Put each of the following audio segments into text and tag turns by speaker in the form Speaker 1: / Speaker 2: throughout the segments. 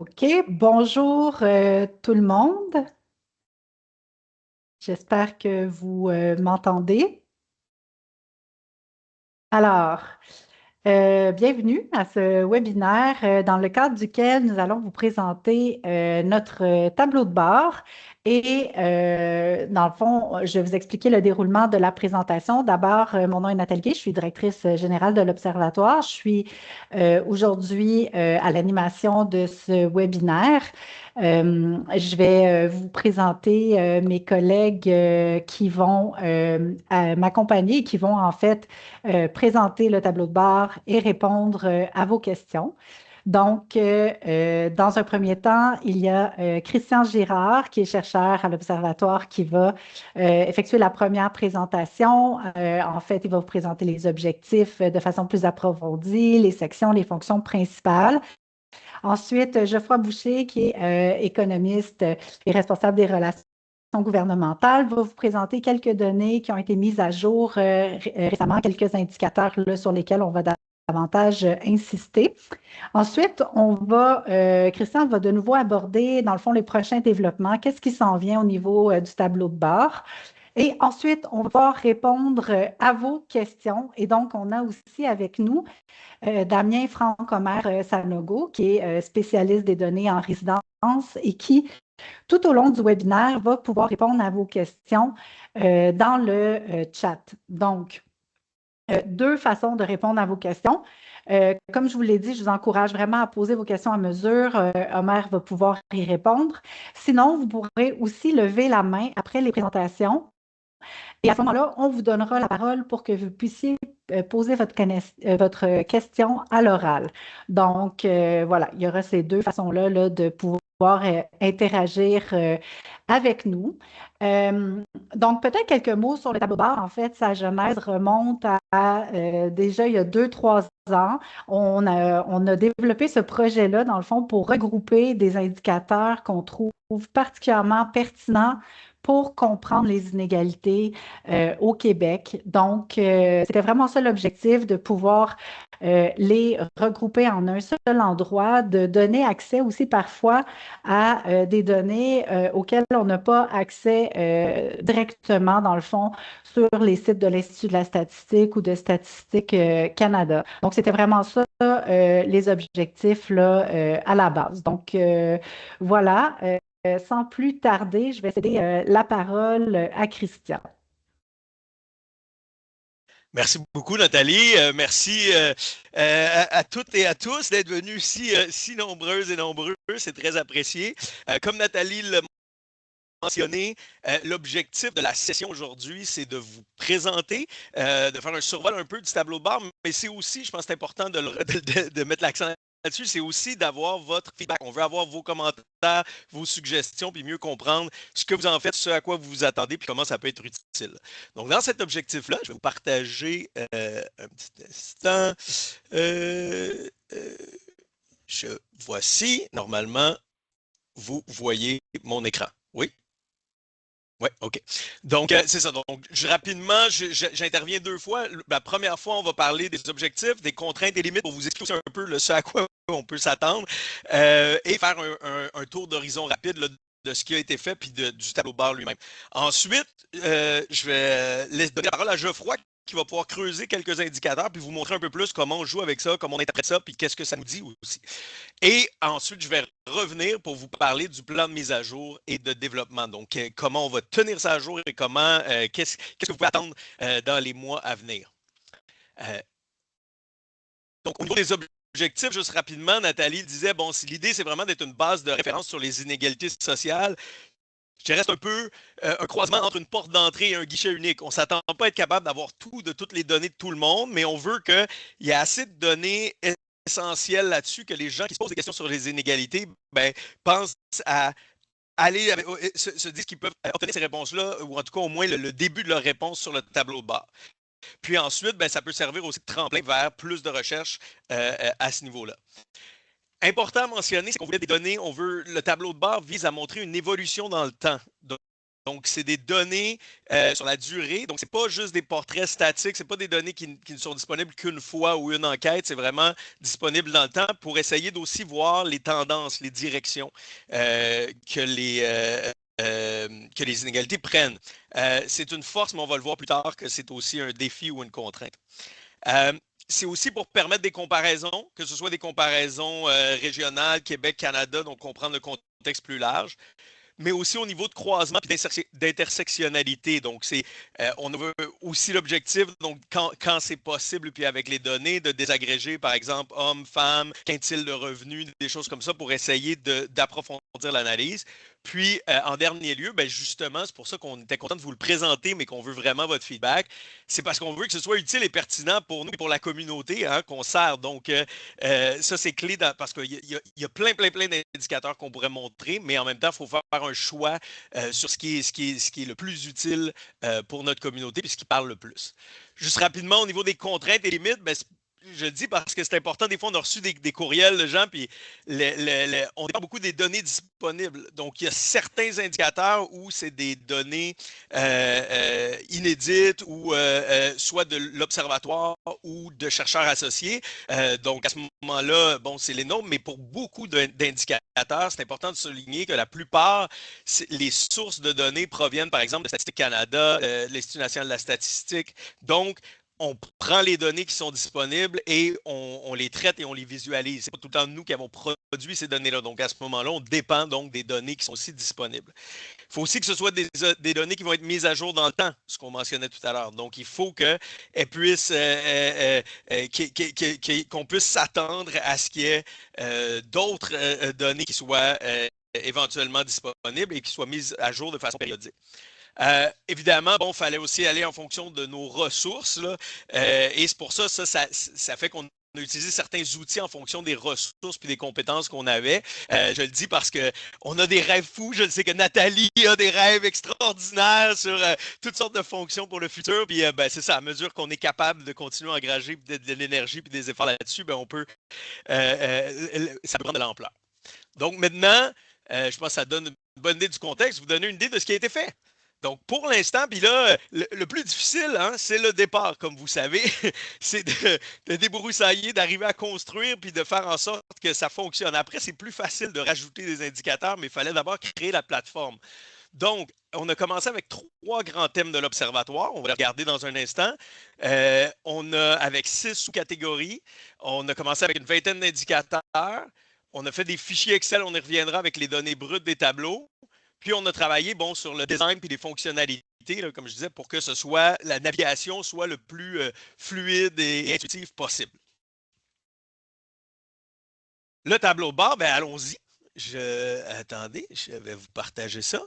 Speaker 1: OK, bonjour tout le monde. J'espère que vous m'entendez. Alors, bienvenue à ce webinaire dans le cadre duquel nous allons vous présenter notre tableau de bord. Et dans le fond, je vais vous expliquer le déroulement de la présentation. D'abord, mon nom est Nathalie Gay, je suis directrice générale de l'Observatoire. Je suis aujourd'hui à l'animation de ce webinaire. Je vais vous présenter mes collègues qui vont m'accompagner et qui vont en fait présenter le tableau de bord et répondre à vos questions. Donc, dans un premier temps, il y a Christian Girard, qui est chercheur à l'Observatoire, qui va effectuer la première présentation. En fait, il va vous présenter les objectifs de façon plus approfondie, les sections, les fonctions principales. Ensuite, Geoffroy Boucher, qui est économiste et responsable des relations gouvernementales, va vous présenter quelques données qui ont été mises à jour récemment, quelques indicateurs là, sur lesquels on va davantage insister. Ensuite, Christian va de nouveau aborder, dans le fond, les prochains développements. Qu'est-ce qui s'en vient au niveau du tableau de bord? Et ensuite, on va répondre à vos questions. Et donc, on a aussi avec nous Damien Franck-Omer Sanogo, qui est spécialiste des données en résidence et qui, tout au long du webinaire, va pouvoir répondre à vos questions dans le chat. Donc, deux façons de répondre à vos questions. Comme je vous l'ai dit, je vous encourage vraiment à poser vos questions à mesure. Omer va pouvoir y répondre. Sinon, vous pourrez aussi lever la main après les présentations et à ce moment-là, on vous donnera la parole pour que vous puissiez poser votre question à l'oral. Donc, voilà, il y aura ces deux façons-là là, de pouvoir interagir avec nous. Euh, donc, peut-être quelques mots sur le tableau de bord. En fait, sa genèse remonte à déjà il y a 2, 3 ans. On a développé ce projet-là, dans le fond, pour regrouper des indicateurs qu'on trouve particulièrement pertinents pour comprendre les inégalités au Québec. Donc, c'était vraiment ça l'objectif, de pouvoir les regrouper en un seul endroit, de donner accès aussi parfois à des données auxquelles on n'a pas accès directement, dans le fond, sur les sites de l'Institut de la statistique ou de Statistique Canada. Donc, c'était vraiment ça, les objectifs là, à la base. Donc, voilà. Sans plus tarder, je vais céder la parole à Christian.
Speaker 2: Merci beaucoup, Nathalie. Merci à toutes et à tous d'être venus si nombreuses et nombreux. C'est très apprécié. Comme Nathalie l'a mentionné, l'objectif de la session aujourd'hui, c'est de vous présenter, de faire un survol un peu du tableau de bord, mais c'est aussi, je pense que c'est important de mettre l'accent là-dessus, c'est aussi d'avoir votre feedback. On veut avoir vos commentaires, vos suggestions, puis mieux comprendre ce que vous en faites, ce à quoi vous vous attendez, puis comment ça peut être utile. Donc, dans cet objectif-là, je vais vous partager un petit instant. Voici, normalement, vous voyez mon écran. Oui? Oui, OK. Donc, c'est ça. Donc, rapidement, j'interviens deux fois. La première fois, on va parler des objectifs, des contraintes et limites pour vous expliquer un peu ce à quoi on peut s'attendre et faire un tour d'horizon rapide là, de ce qui a été fait puis du tableau de bord lui-même. Ensuite, je vais laisser donner la parole à Geoffroy qui va pouvoir creuser quelques indicateurs puis vous montrer un peu plus comment on joue avec ça, comment on interprète ça puis qu'est-ce que ça nous dit aussi. Et ensuite, je vais revenir pour vous parler du plan de mise à jour et de développement. Donc, comment on va tenir ça à jour et qu'est-ce que vous pouvez attendre dans les mois à venir. Euh, donc, au niveau des objectifs, juste rapidement, Nathalie disait, bon, si l'idée, c'est vraiment d'être une base de référence sur les inégalités sociales, je reste un peu un croisement entre une porte d'entrée et un guichet unique. On ne s'attend pas à être capable d'avoir tout de toutes les données de tout le monde, mais on veut qu'il y ait assez de données essentielles là-dessus que les gens qui se posent des questions sur les inégalités pensent à aller se disent qu'ils peuvent obtenir ces réponses-là, ou en tout cas au moins le début de leur réponse sur le tableau de bord. Puis ensuite, ça peut servir aussi de tremplin vers plus de recherches à ce niveau-là. Important à mentionner, c'est qu'on voulait des données, le tableau de bord vise à montrer une évolution dans le temps. Donc, c'est des données sur la durée. Donc, ce n'est pas juste des portraits statiques, ce n'est pas des données qui ne sont disponibles qu'une fois ou une enquête. C'est vraiment disponible dans le temps pour essayer d'aussi voir les tendances, les directions que les inégalités prennent. C'est une force, mais on va le voir plus tard que c'est aussi un défi ou une contrainte. C'est aussi pour permettre des comparaisons, que ce soit des comparaisons régionales, Québec, Canada, donc comprendre le contexte plus large, mais aussi au niveau de croisement et d'intersectionnalité. Donc, on veut aussi l'objectif, donc quand c'est possible, puis avec les données, de désagréger, par exemple, hommes, femmes, quintile de revenus, des choses comme ça, pour essayer d'approfondir l'analyse. Puis, en dernier lieu, ben justement, c'est pour ça qu'on était content de vous le présenter, mais qu'on veut vraiment votre feedback. C'est parce qu'on veut que ce soit utile et pertinent pour nous et pour la communauté qu'on sert. Donc, ça, c'est clé parce qu'il y a plein d'indicateurs qu'on pourrait montrer, mais en même temps, il faut faire un choix sur ce qui est le plus utile pour notre communauté et ce qui parle le plus. Juste rapidement, au niveau des contraintes et limites, ben, je le dis parce que c'est important. Des fois, on a reçu des courriels de gens, puis on dépend beaucoup des données disponibles. Donc, il y a certains indicateurs où c'est des données inédites ou soit de l'observatoire ou de chercheurs associés. Donc, à ce moment-là, bon, c'est les nôtres, mais pour beaucoup d'indicateurs, c'est important de souligner que la plupart, les sources de données proviennent, par exemple, de Statistique Canada, l'Institut national de la statistique. Donc, on prend les données qui sont disponibles et on les traite et on les visualise. Ce n'est pas tout le temps nous qui avons produit ces données-là. Donc, à ce moment-là, on dépend donc des données qui sont aussi disponibles. Il faut aussi que ce soit des données qui vont être mises à jour dans le temps, ce qu'on mentionnait tout à l'heure. Donc, il faut qu'elles puissent, qu'on puisse s'attendre à ce qu'il y ait d'autres données qui soient éventuellement disponibles et qui soient mises à jour de façon périodique. Évidemment, bon, il fallait aussi aller en fonction de nos ressources. Là, et c'est pour ça, ça fait qu'on a utilisé certains outils en fonction des ressources et des compétences qu'on avait. Je le dis parce qu'on a des rêves fous. Je sais que Nathalie a des rêves extraordinaires sur toutes sortes de fonctions pour le futur. Puis ben, c'est ça, à mesure qu'on est capable de continuer à engager de l'énergie et des efforts là-dessus, ben, ça peut prendre de l'ampleur. Donc maintenant, je pense que ça donne une bonne idée du contexte, vous donner une idée de ce qui a été fait. Donc, pour l'instant, puis là, le plus difficile, c'est le départ, comme vous savez. C'est de débroussailler, d'arriver à construire, puis de faire en sorte que ça fonctionne. Après, c'est plus facile de rajouter des indicateurs, mais il fallait d'abord créer la plateforme. Donc, on a commencé avec 3 grands thèmes de l'Observatoire. On va les regarder dans un instant. On a, avec 6 sous-catégories, on a commencé avec une vingtaine d'indicateurs. On a fait des fichiers Excel, on y reviendra avec les données brutes des tableaux. Puis, on a travaillé sur le design et les fonctionnalités, là, comme je disais, pour que la navigation soit le plus fluide et intuitive possible. Le tableau de bord, ben allons-y. Attendez, je vais vous partager ça.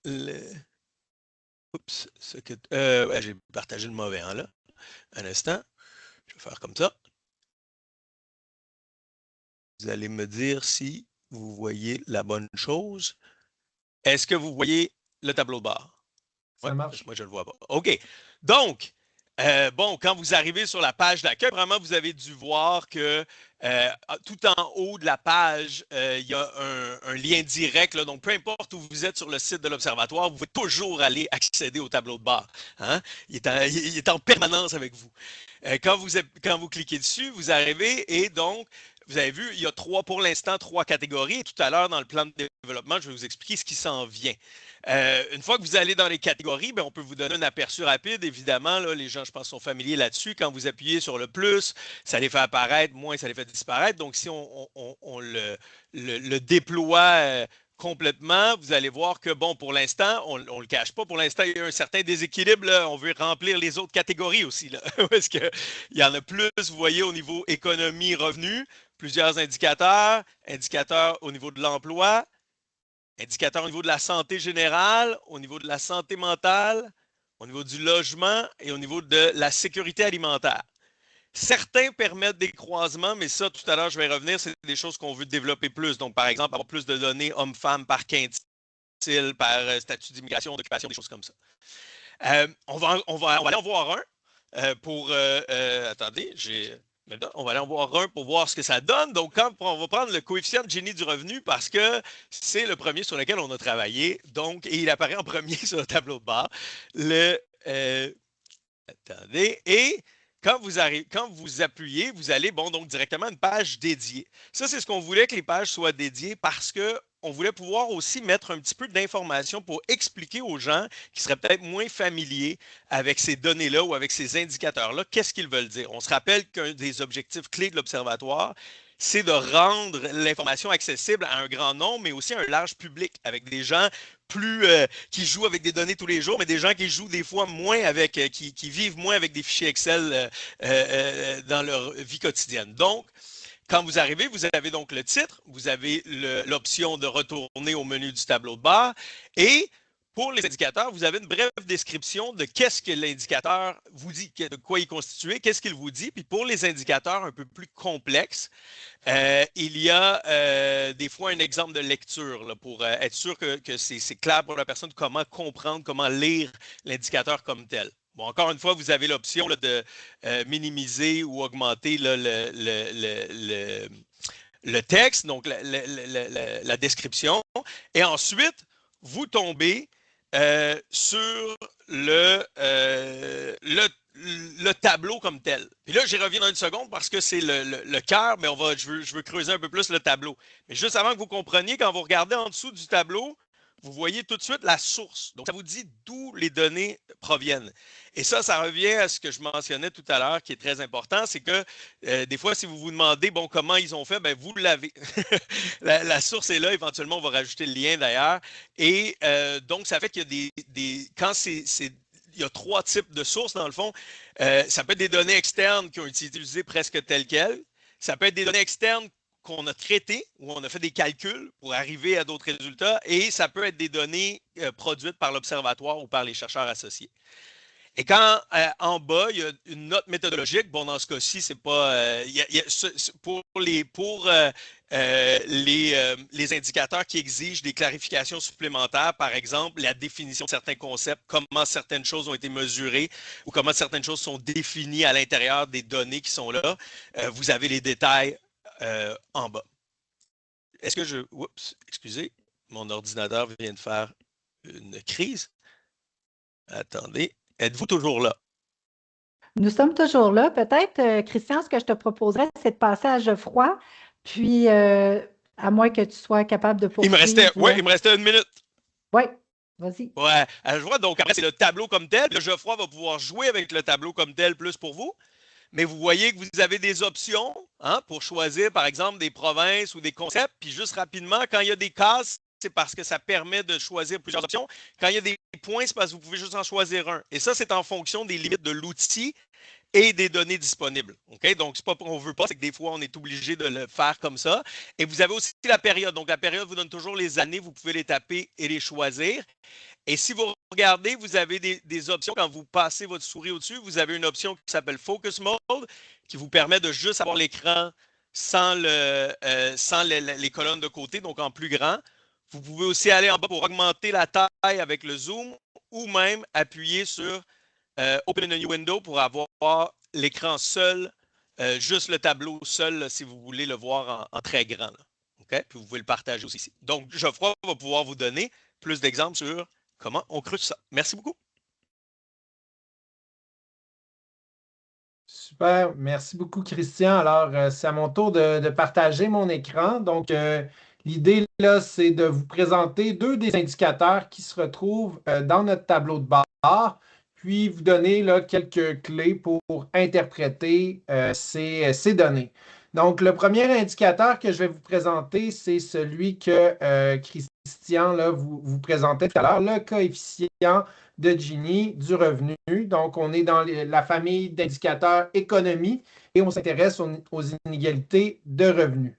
Speaker 2: Oups, j'ai partagé le mauvais, là. Un instant. Je vais faire comme ça. Vous allez me dire si vous voyez la bonne chose. Est-ce que vous voyez le tableau de bord?
Speaker 3: Ça marche.
Speaker 2: Moi, je ne le vois pas. OK. Donc, quand vous arrivez sur la page d'accueil, vraiment, vous avez dû voir que tout en haut de la page, il y a un lien direct. Là, donc, peu importe où vous êtes sur le site de l'Observatoire, vous pouvez toujours aller accéder au tableau de bord. Hein? Il est en permanence avec vous. Quand vous cliquez dessus, vous arrivez et donc, vous avez vu, il y a pour l'instant, 3 catégories. Et tout à l'heure, dans le plan de développement, je vais vous expliquer ce qui s'en vient. Une fois que vous allez dans les catégories, ben, on peut vous donner un aperçu rapide. Évidemment, là, les gens, je pense, sont familiers là-dessus. Quand vous appuyez sur le plus, ça les fait apparaître, moins ça les fait disparaître. Donc, si on le déploie complètement, vous allez voir que, bon, pour l'instant, on ne le cache pas, pour l'instant, il y a un certain déséquilibre. Là. On veut remplir les autres catégories aussi. Là, parce qu'il y en a plus, vous voyez, au niveau économie, revenus, plusieurs indicateurs, indicateurs au niveau de l'emploi, indicateurs au niveau de la santé générale, au niveau de la santé mentale, au niveau du logement et au niveau de la sécurité alimentaire. Certains permettent des croisements, mais ça, tout à l'heure, je vais revenir, c'est des choses qu'on veut développer plus. Donc, par exemple, avoir plus de données hommes-femmes par quintile, par statut d'immigration, d'occupation, des choses comme ça. On va aller en voir un pour... attendez, j'ai Maintenant, on va aller en voir un pour voir ce que ça donne. Donc, on va prendre le coefficient de Gini du revenu parce que c'est le premier sur lequel on a travaillé. Donc, et il apparaît en premier sur le tableau de bord. Le, attendez. Et quand vous appuyez, vous allez donc directement à une page dédiée. Ça, c'est ce qu'on voulait que les pages soient dédiées parce que on voulait pouvoir aussi mettre un petit peu d'informations pour expliquer aux gens qui seraient peut-être moins familiers avec ces données-là ou avec ces indicateurs-là, qu'est-ce qu'ils veulent dire. On se rappelle qu'un des objectifs clés de l'Observatoire, c'est de rendre l'information accessible à un grand nombre, mais aussi à un large public, avec des gens qui jouent avec des données tous les jours, mais des gens qui jouent des fois moins avec, qui vivent moins avec des fichiers Excel dans leur vie quotidienne. Donc, quand vous arrivez, vous avez donc le titre, vous avez l'option de retourner au menu du tableau de bord et pour les indicateurs, vous avez une brève description de qu'est-ce que l'indicateur vous dit, de quoi il est constitué, qu'est-ce qu'il vous dit. Puis pour les indicateurs un peu plus complexes, il y a des fois un exemple de lecture là, pour être sûr que c'est clair pour la personne comment comprendre, comment lire l'indicateur comme tel. Bon, encore une fois, vous avez l'option de minimiser ou augmenter là, le texte, donc la description. Et ensuite, vous tombez sur le tableau comme tel. Puis là, j'y reviens dans une seconde parce que c'est le cœur, mais je veux creuser un peu plus le tableau. Mais juste avant que vous compreniez, quand vous regardez en dessous du tableau, vous voyez tout de suite la source. Donc, ça vous dit d'où les données proviennent. Et ça revient à ce que je mentionnais tout à l'heure, qui est très important, c'est que des fois, si vous vous demandez, bon, comment ils ont fait, ben, vous l'avez. La source est là, éventuellement, on va rajouter le lien d'ailleurs. Et donc, ça fait qu'il y a quand il y a trois types de sources, dans le fond. Ça peut être des données externes qui ont été utilisées presque telles quelles. Ça peut être des données externes qu'on a traitées, où on a fait des calculs pour arriver à d'autres résultats, et ça peut être des données produites par l'observatoire ou par les chercheurs associés. Et quand en bas, il y a une note méthodologique, bon, dans ce cas-ci, c'est pas. Pour les indicateurs qui exigent des clarifications supplémentaires, par exemple, la définition de certains concepts, comment certaines choses ont été mesurées ou comment certaines choses sont définies à l'intérieur des données qui sont là, vous avez les détails en bas. Est-ce que je. Oups, excusez, mon ordinateur vient de faire une crise. Attendez. Êtes-vous toujours là?
Speaker 1: Nous sommes toujours là. Peut-être, Christian, ce que je te proposerais, c'est de passer à Geoffroy, puis à moins que tu sois capable de
Speaker 2: Il me
Speaker 1: poursuivre.
Speaker 2: il me restait une minute.
Speaker 1: Oui, vas-y.
Speaker 2: Ouais, je vois. Donc après, c'est le tableau comme tel. Le Geoffroy va pouvoir jouer avec le tableau comme tel plus pour vous. Mais vous voyez que vous avez des options pour choisir, par exemple, des provinces ou des concepts. Puis juste rapidement, quand il y a des cases, c'est parce que ça permet de choisir plusieurs options. Quand il y a des points, c'est parce que vous pouvez juste en choisir un. Et ça, c'est en fonction des limites de l'outil et des données disponibles. Okay? Donc, c'est pas qu'on ne veut pas, c'est que des fois, on est obligé de le faire comme ça. Et vous avez aussi la période. Donc, la période vous donne toujours les années. Vous pouvez les taper et les choisir. Et si vous regardez, vous avez des options. Quand vous passez votre souris au-dessus, vous avez une option qui s'appelle Focus Mode, qui vous permet de juste avoir l'écran sans les colonnes de côté, donc en plus grand. Vous pouvez aussi aller en bas pour augmenter la taille avec le zoom ou même appuyer sur Open a new window pour avoir l'écran seul, juste le tableau seul, là, si vous voulez le voir en très grand. Là. Okay? Puis vous pouvez le partager aussi ici. Donc, Geoffroy va pouvoir vous donner plus d'exemples sur comment on creuse ça. Merci beaucoup.
Speaker 3: Super, merci beaucoup, Christian. Alors, c'est à mon tour de partager mon écran. Donc, l'idée, là, c'est de vous présenter deux des indicateurs qui se retrouvent dans notre tableau de bord, puis vous donner là, quelques clés pour interpréter ces données. Donc, le premier indicateur que je vais vous présenter, c'est celui que Christian là, vous présentait tout à l'heure, le coefficient de Gini du revenu. Donc, on est dans la famille d'indicateurs économie et on s'intéresse aux inégalités de revenus.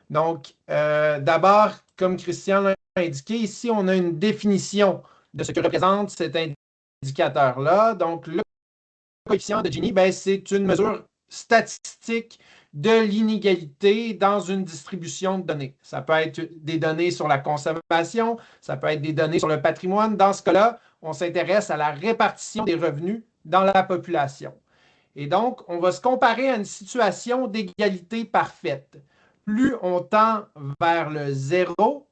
Speaker 3: Donc, d'abord, comme Christian l'a indiqué, ici, on a une définition de ce que représente cet indicateur-là. Donc, le coefficient de Gini, c'est une mesure statistique de l'inégalité dans une distribution de données. Ça peut être des données sur la consommation, ça peut être des données sur le patrimoine. Dans ce cas-là, on s'intéresse à la répartition des revenus dans la population. Et donc, on va se comparer à une situation d'égalité parfaite. Plus on tend vers le zéro,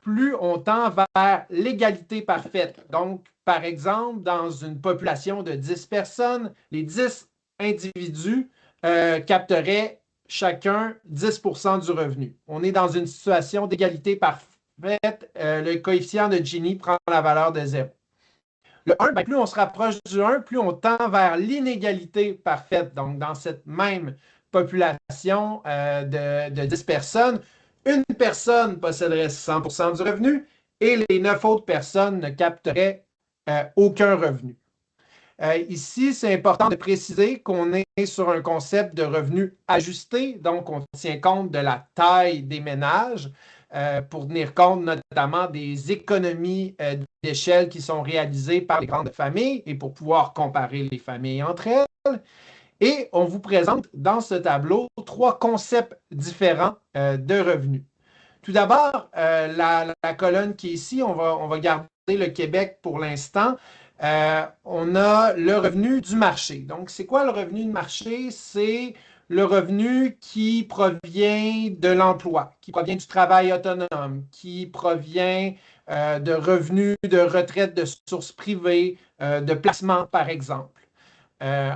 Speaker 3: plus on tend vers l'égalité parfaite. Donc, par exemple, dans une population de 10 personnes, les 10 individus capteraient chacun 10% du revenu. On est dans une situation d'égalité parfaite. Le coefficient de Gini prend la valeur de 0. Le 1, ben, plus on se rapproche du 1, plus on tend vers l'inégalité parfaite. Donc, dans cette même population de 10 personnes, une personne posséderait 100% du revenu et les 9 autres personnes ne capteraient aucun revenu. Ici, c'est important de préciser qu'on est sur un concept de revenu ajusté, donc on tient compte de la taille des ménages pour tenir compte notamment des économies d'échelle qui sont réalisées par les grandes familles et pour pouvoir comparer les familles entre elles. Et on vous présente dans ce tableau 3 concepts différents de revenus. Tout d'abord, la colonne qui est ici, on va garder le Québec pour l'instant. On a le revenu du marché. Donc, c'est quoi le revenu de marché? C'est le revenu qui provient de l'emploi, qui provient du travail autonome, qui provient de revenus de retraite de sources privées, de placement, par exemple.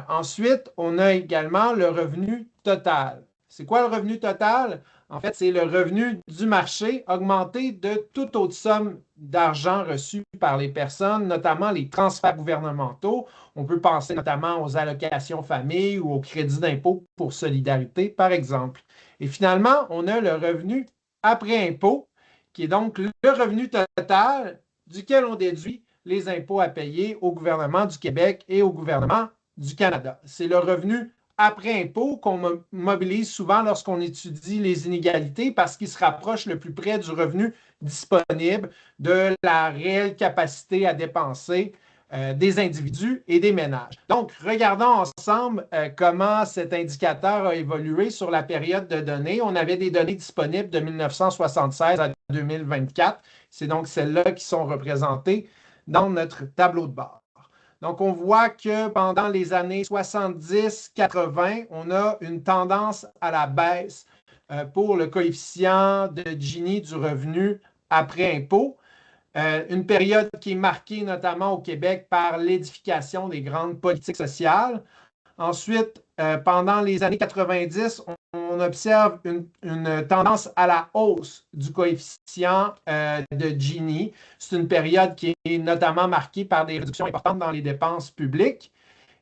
Speaker 3: Ensuite, on a également le revenu total. C'est quoi le revenu total? En fait, c'est le revenu du marché augmenté de toute autre somme d'argent reçue par les personnes, notamment les transferts gouvernementaux. On peut penser notamment aux allocations famille ou au crédit d'impôt pour solidarité, par exemple. Et finalement, on a le revenu après impôt, qui est donc le revenu total duquel on déduit les impôts à payer au gouvernement du Québec et au gouvernement du Canada. C'est le revenu après impôt qu'on mobilise souvent lorsqu'on étudie les inégalités parce qu'il se rapproche le plus près du revenu disponible, de la réelle capacité à dépenser des individus et des ménages. Donc, regardons ensemble comment cet indicateur a évolué sur la période de données. On avait des données disponibles de 1976 à 2024. C'est donc celles-là qui sont représentées dans notre tableau de bord. Donc, on voit que pendant les années 70-80, on a une tendance à la baisse pour le coefficient de Gini du revenu après impôt. Une période qui est marquée notamment au Québec par l'édification des grandes politiques sociales. Ensuite, pendant les années 90, on observe une tendance à la hausse du coefficient de Gini. C'est une période qui est notamment marquée par des réductions importantes dans les dépenses publiques.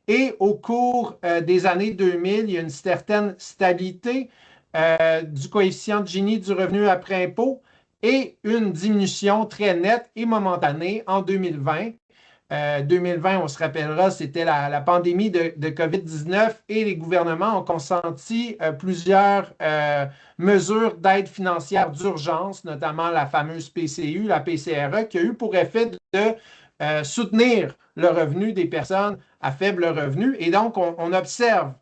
Speaker 3: Et au cours des années 2000, il y a une certaine stabilité du coefficient de Gini du revenu après impôt et une diminution très nette et momentanée en 2020. 2020, on se rappellera, c'était la pandémie de COVID-19 et les gouvernements ont consenti plusieurs mesures d'aide financière d'urgence, notamment la fameuse PCU, la PCRE, qui a eu pour effet de soutenir le revenu des personnes à faible revenu. Et donc, on observe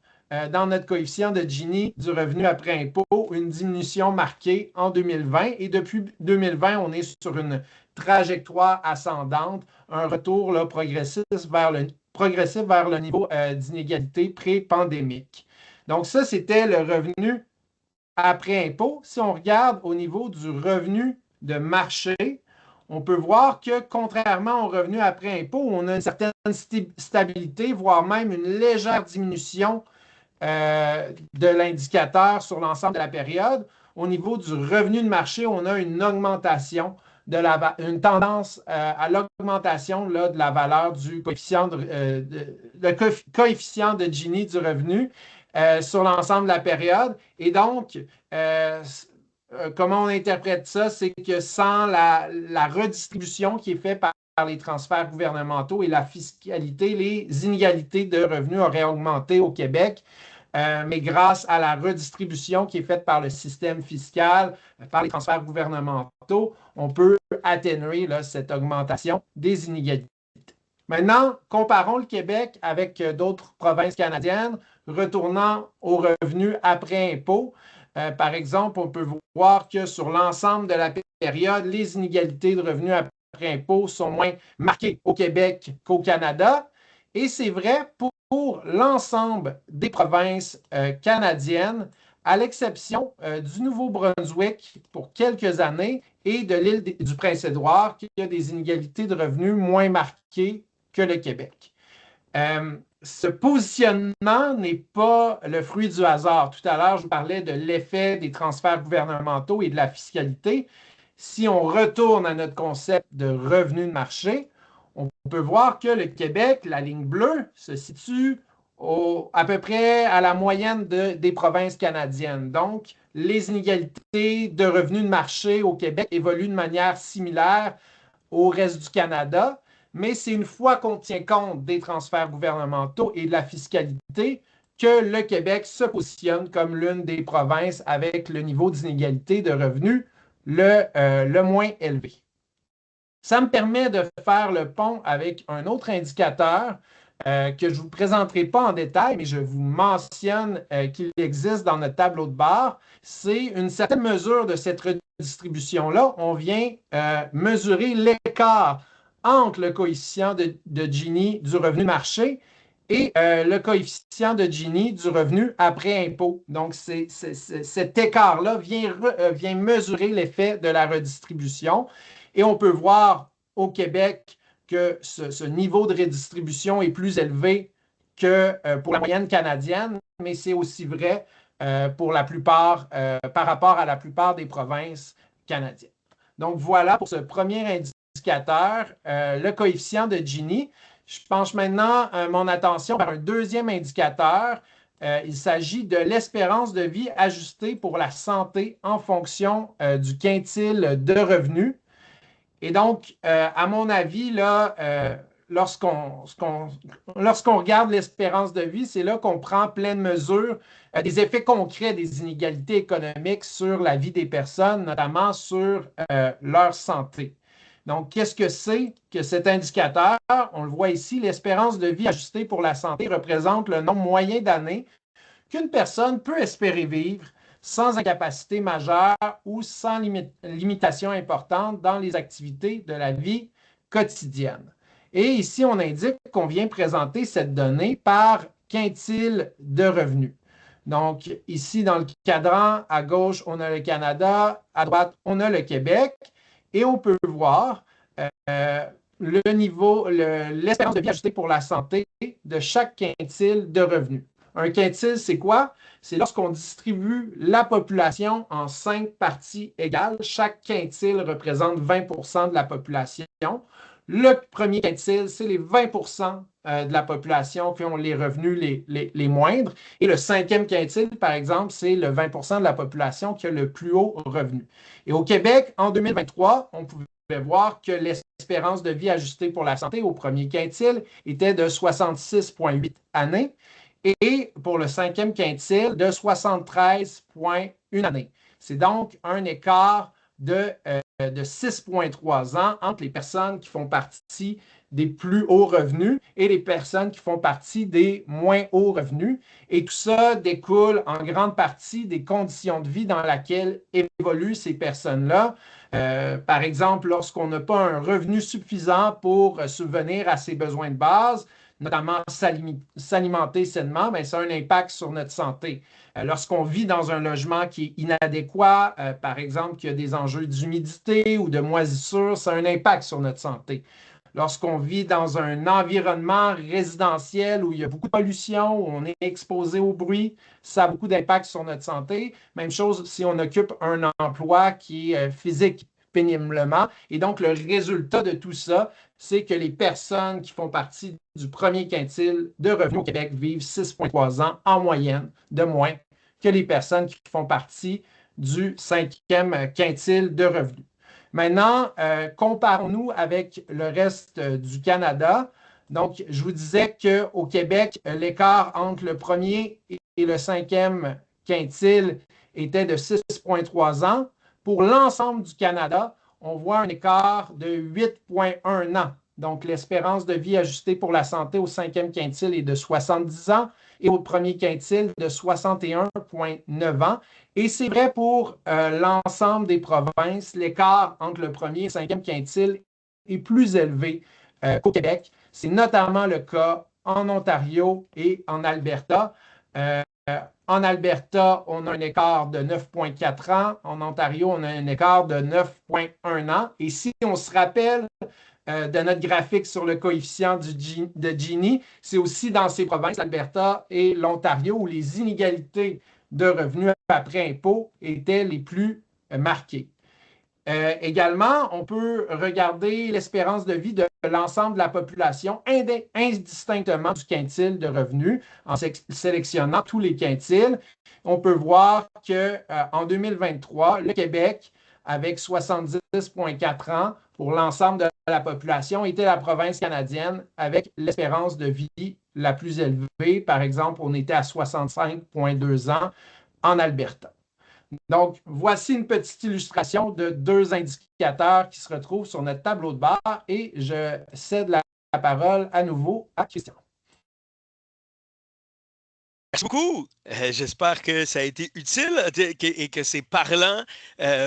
Speaker 3: dans notre coefficient de Gini du revenu après impôt une diminution marquée en 2020. Et depuis 2020, on est sur une trajectoire ascendante, un retour là, progressif vers le niveau d'inégalité pré-pandémique. Donc ça, c'était le revenu après impôt. Si on regarde au niveau du revenu de marché, on peut voir que contrairement au revenu après impôt, on a une certaine stabilité, voire même une légère diminution de l'indicateur sur l'ensemble de la période. Au niveau du revenu de marché, on a une augmentation, une tendance à l'augmentation de la valeur du coefficient le coefficient de Gini du revenu sur l'ensemble de la période. Et donc, comment on interprète ça? C'est que sans la redistribution qui est faite par les transferts gouvernementaux et la fiscalité, les inégalités de revenus auraient augmenté au Québec. Mais grâce à la redistribution qui est faite par le système fiscal, par les transferts gouvernementaux, on peut atténuer là, cette augmentation des inégalités. Maintenant, comparons le Québec avec d'autres provinces canadiennes, retournant aux revenus après impôt. Par exemple, on peut voir que sur l'ensemble de la période, les inégalités de revenus après impôt sont moins marquées au Québec qu'au Canada. Et c'est vrai pour pour l'ensemble des provinces canadiennes, à l'exception du Nouveau-Brunswick pour quelques années et de l'île du Prince-Édouard, qui a des inégalités de revenus moins marquées que le Québec. Ce positionnement n'est pas le fruit du hasard. Tout à l'heure, je vous parlais de l'effet des transferts gouvernementaux et de la fiscalité. Si on retourne à notre concept de revenu de marché, on peut voir que le Québec, la ligne bleue, se situe à peu près à la moyenne des provinces canadiennes. Donc, les inégalités de revenus de marché au Québec évoluent de manière similaire au reste du Canada, mais c'est une fois qu'on tient compte des transferts gouvernementaux et de la fiscalité que le Québec se positionne comme l'une des provinces avec le niveau d'inégalité de revenus le moins élevé. Ça me permet de faire le pont avec un autre indicateur que je ne vous présenterai pas en détail, mais je vous mentionne qu'il existe dans notre tableau de bord. C'est une certaine mesure de cette redistribution-là. On vient mesurer l'écart entre le coefficient de Gini du revenu marché et le coefficient de Gini du revenu après impôt. Donc, cet écart-là vient mesurer l'effet de la redistribution. Et on peut voir au Québec que ce niveau de redistribution est plus élevé que pour la moyenne canadienne, mais c'est aussi vrai pour la plupart, par rapport à la plupart des provinces canadiennes. Donc voilà pour ce premier indicateur, le coefficient de Gini. Je penche maintenant mon attention vers un deuxième indicateur. Il s'agit de l'espérance de vie ajustée pour la santé en fonction du quintile de revenus. Et donc, à mon avis, là, lorsqu'on regarde l'espérance de vie, c'est là qu'on prend pleine mesure des effets concrets des inégalités économiques sur la vie des personnes, notamment sur leur santé. Donc, qu'est-ce que c'est que cet indicateur? On le voit ici, l'espérance de vie ajustée pour la santé représente le nombre moyen d'années qu'une personne peut espérer vivre sans incapacité majeure ou sans limitation importante dans les activités de la vie quotidienne. Et ici, on indique qu'on vient présenter cette donnée par quintile de revenus. Donc, ici, dans le cadran, à gauche, on a le Canada, à droite, on a le Québec, et on peut voir le niveau, l'espérance de vie ajustée pour la santé de chaque quintile de revenus. Un quintile, c'est quoi? C'est lorsqu'on distribue la population en 5 parties égales. Chaque quintile représente 20 de la population. Le premier quintile, c'est les 20 de la population qui ont les revenus les moindres. Et le cinquième quintile, par exemple, c'est le 20 de la population qui a le plus haut revenu. Et au Québec, en 2023, on pouvait voir que l'espérance de vie ajustée pour la santé au premier quintile était de 66,8 années. Et pour le cinquième quintile, de 73,1 années. C'est donc un écart de 6,3 ans entre les personnes qui font partie des plus hauts revenus et les personnes qui font partie des moins hauts revenus. Et tout ça découle en grande partie des conditions de vie dans lesquelles évoluent ces personnes-là. Par exemple, lorsqu'on n'a pas un revenu suffisant pour subvenir à ses besoins de base, notamment s'alimenter sainement, bien, ça a un impact sur notre santé. Lorsqu'on vit dans un logement qui est inadéquat, par exemple, qu'il y a des enjeux d'humidité ou de moisissure, ça a un impact sur notre santé. Lorsqu'on vit dans un environnement résidentiel où il y a beaucoup de pollution, où on est exposé au bruit, ça a beaucoup d'impact sur notre santé. Même chose si on occupe un emploi qui est physique péniblement. Et donc, le résultat de tout ça, c'est que les personnes qui font partie du premier quintile de revenus au Québec vivent 6,3 ans en moyenne de moins que les personnes qui font partie du cinquième quintile de revenus. Maintenant, comparons-nous avec le reste du Canada. Donc, je vous disais qu'au Québec, l'écart entre le premier et le cinquième quintile était de 6,3 ans. Pour l'ensemble du Canada, on voit un écart de 8,1 ans. Donc, l'espérance de vie ajustée pour la santé au cinquième quintile est de 70 ans et au premier quintile de 61,9 ans. Et c'est vrai pour l'ensemble des provinces, l'écart entre le premier et le cinquième quintile est plus élevé qu'au Québec. C'est notamment le cas en Ontario et en Alberta. En Alberta, on a un écart de 9,4 ans. En Ontario, on a un écart de 9,1 ans. Et si on se rappelle de notre graphique sur le coefficient de Gini, c'est aussi dans ces provinces, l'Alberta et l'Ontario, où les inégalités de revenus après impôt étaient les plus marquées. Également, on peut regarder l'espérance de vie de l'ensemble de la population indistinctement du quintile de revenus en sélectionnant tous les quintiles. On peut voir qu'en 2023, le Québec, avec 70,4 ans pour l'ensemble de la population, était la province canadienne avec l'espérance de vie la plus élevée. Par exemple, on était à 65,2 ans en Alberta. Donc, voici une petite illustration de deux indicateurs qui se retrouvent sur notre tableau de bord et je cède la parole à nouveau à Christian.
Speaker 2: Merci beaucoup. J'espère que ça a été utile et que c'est parlant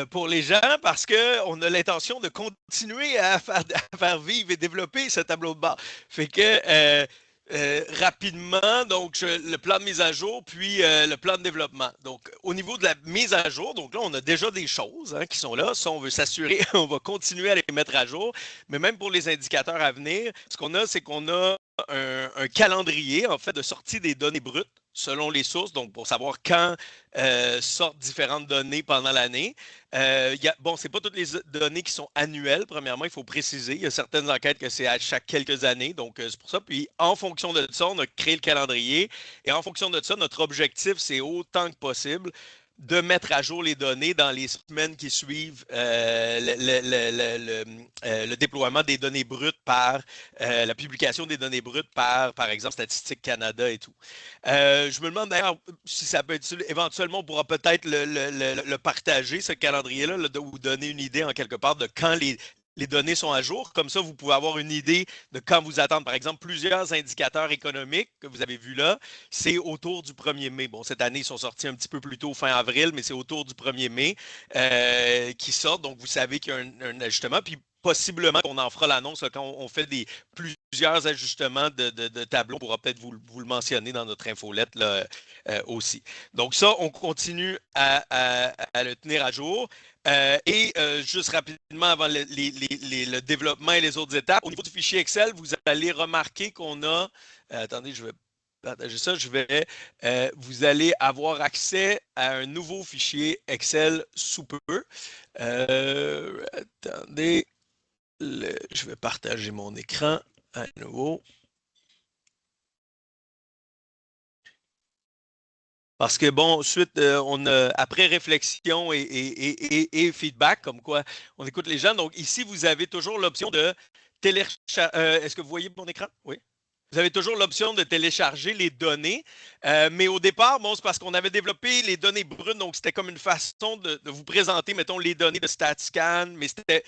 Speaker 2: pour les gens parce qu'on a l'intention de continuer à faire vivre et développer ce tableau de bord. Fait que rapidement, donc le plan de mise à jour, puis le plan de développement. Donc, au niveau de la mise à jour, donc là, on a déjà des choses qui sont là. Ça, on veut s'assurer, on va continuer à les mettre à jour. Mais même pour les indicateurs à venir, ce qu'on a, c'est qu'on a un calendrier, en fait, de sortie des données brutes selon les sources, donc pour savoir quand sortent différentes données pendant l'année. Bon, ce n'est pas toutes les données qui sont annuelles, premièrement, il faut préciser. Il y a certaines enquêtes que c'est à chaque quelques années, donc c'est pour ça. Puis en fonction de ça, on a créé le calendrier. Et en fonction de ça, notre objectif, c'est autant que possible de mettre à jour les données dans les semaines qui suivent le déploiement des données brutes par la publication des données brutes par exemple, Statistique Canada et tout. Je me demande d'ailleurs si ça peut être éventuellement, on pourra peut-être le partager, ce calendrier-là, de vous donner une idée en quelque part de quand les données sont à jour. Comme ça, vous pouvez avoir une idée de quand vous attendre. Par exemple, plusieurs indicateurs économiques que vous avez vus là, c'est autour du 1er mai. Bon, cette année, ils sont sortis un petit peu plus tôt, fin avril, mais c'est autour du 1er mai qui sortent. Donc, vous savez qu'il y a un ajustement. Puis, possiblement qu'on en fera l'annonce quand on fait plusieurs ajustements de tableaux. On pourra peut-être vous le mentionner dans notre infolette là, aussi. Donc, ça, on continue à le tenir à jour. Juste rapidement avant le développement et les autres étapes, au niveau du fichier Excel, vous allez remarquer qu'on a... attendez, je vais partager ça. Vous allez avoir accès à un nouveau fichier Excel sous peu. Attendez, je vais partager mon écran à nouveau. Parce que, bon, ensuite, on a, après réflexion et feedback, comme quoi on écoute les gens. Donc, ici, vous avez toujours l'option de télécharger. Est-ce que vous voyez mon écran? Oui. Vous avez toujours l'option de télécharger les données. Mais au départ, bon, c'est parce qu'on avait développé les données brutes. Donc, c'était comme une façon de vous présenter, mettons, les données de StatScan, mais c'était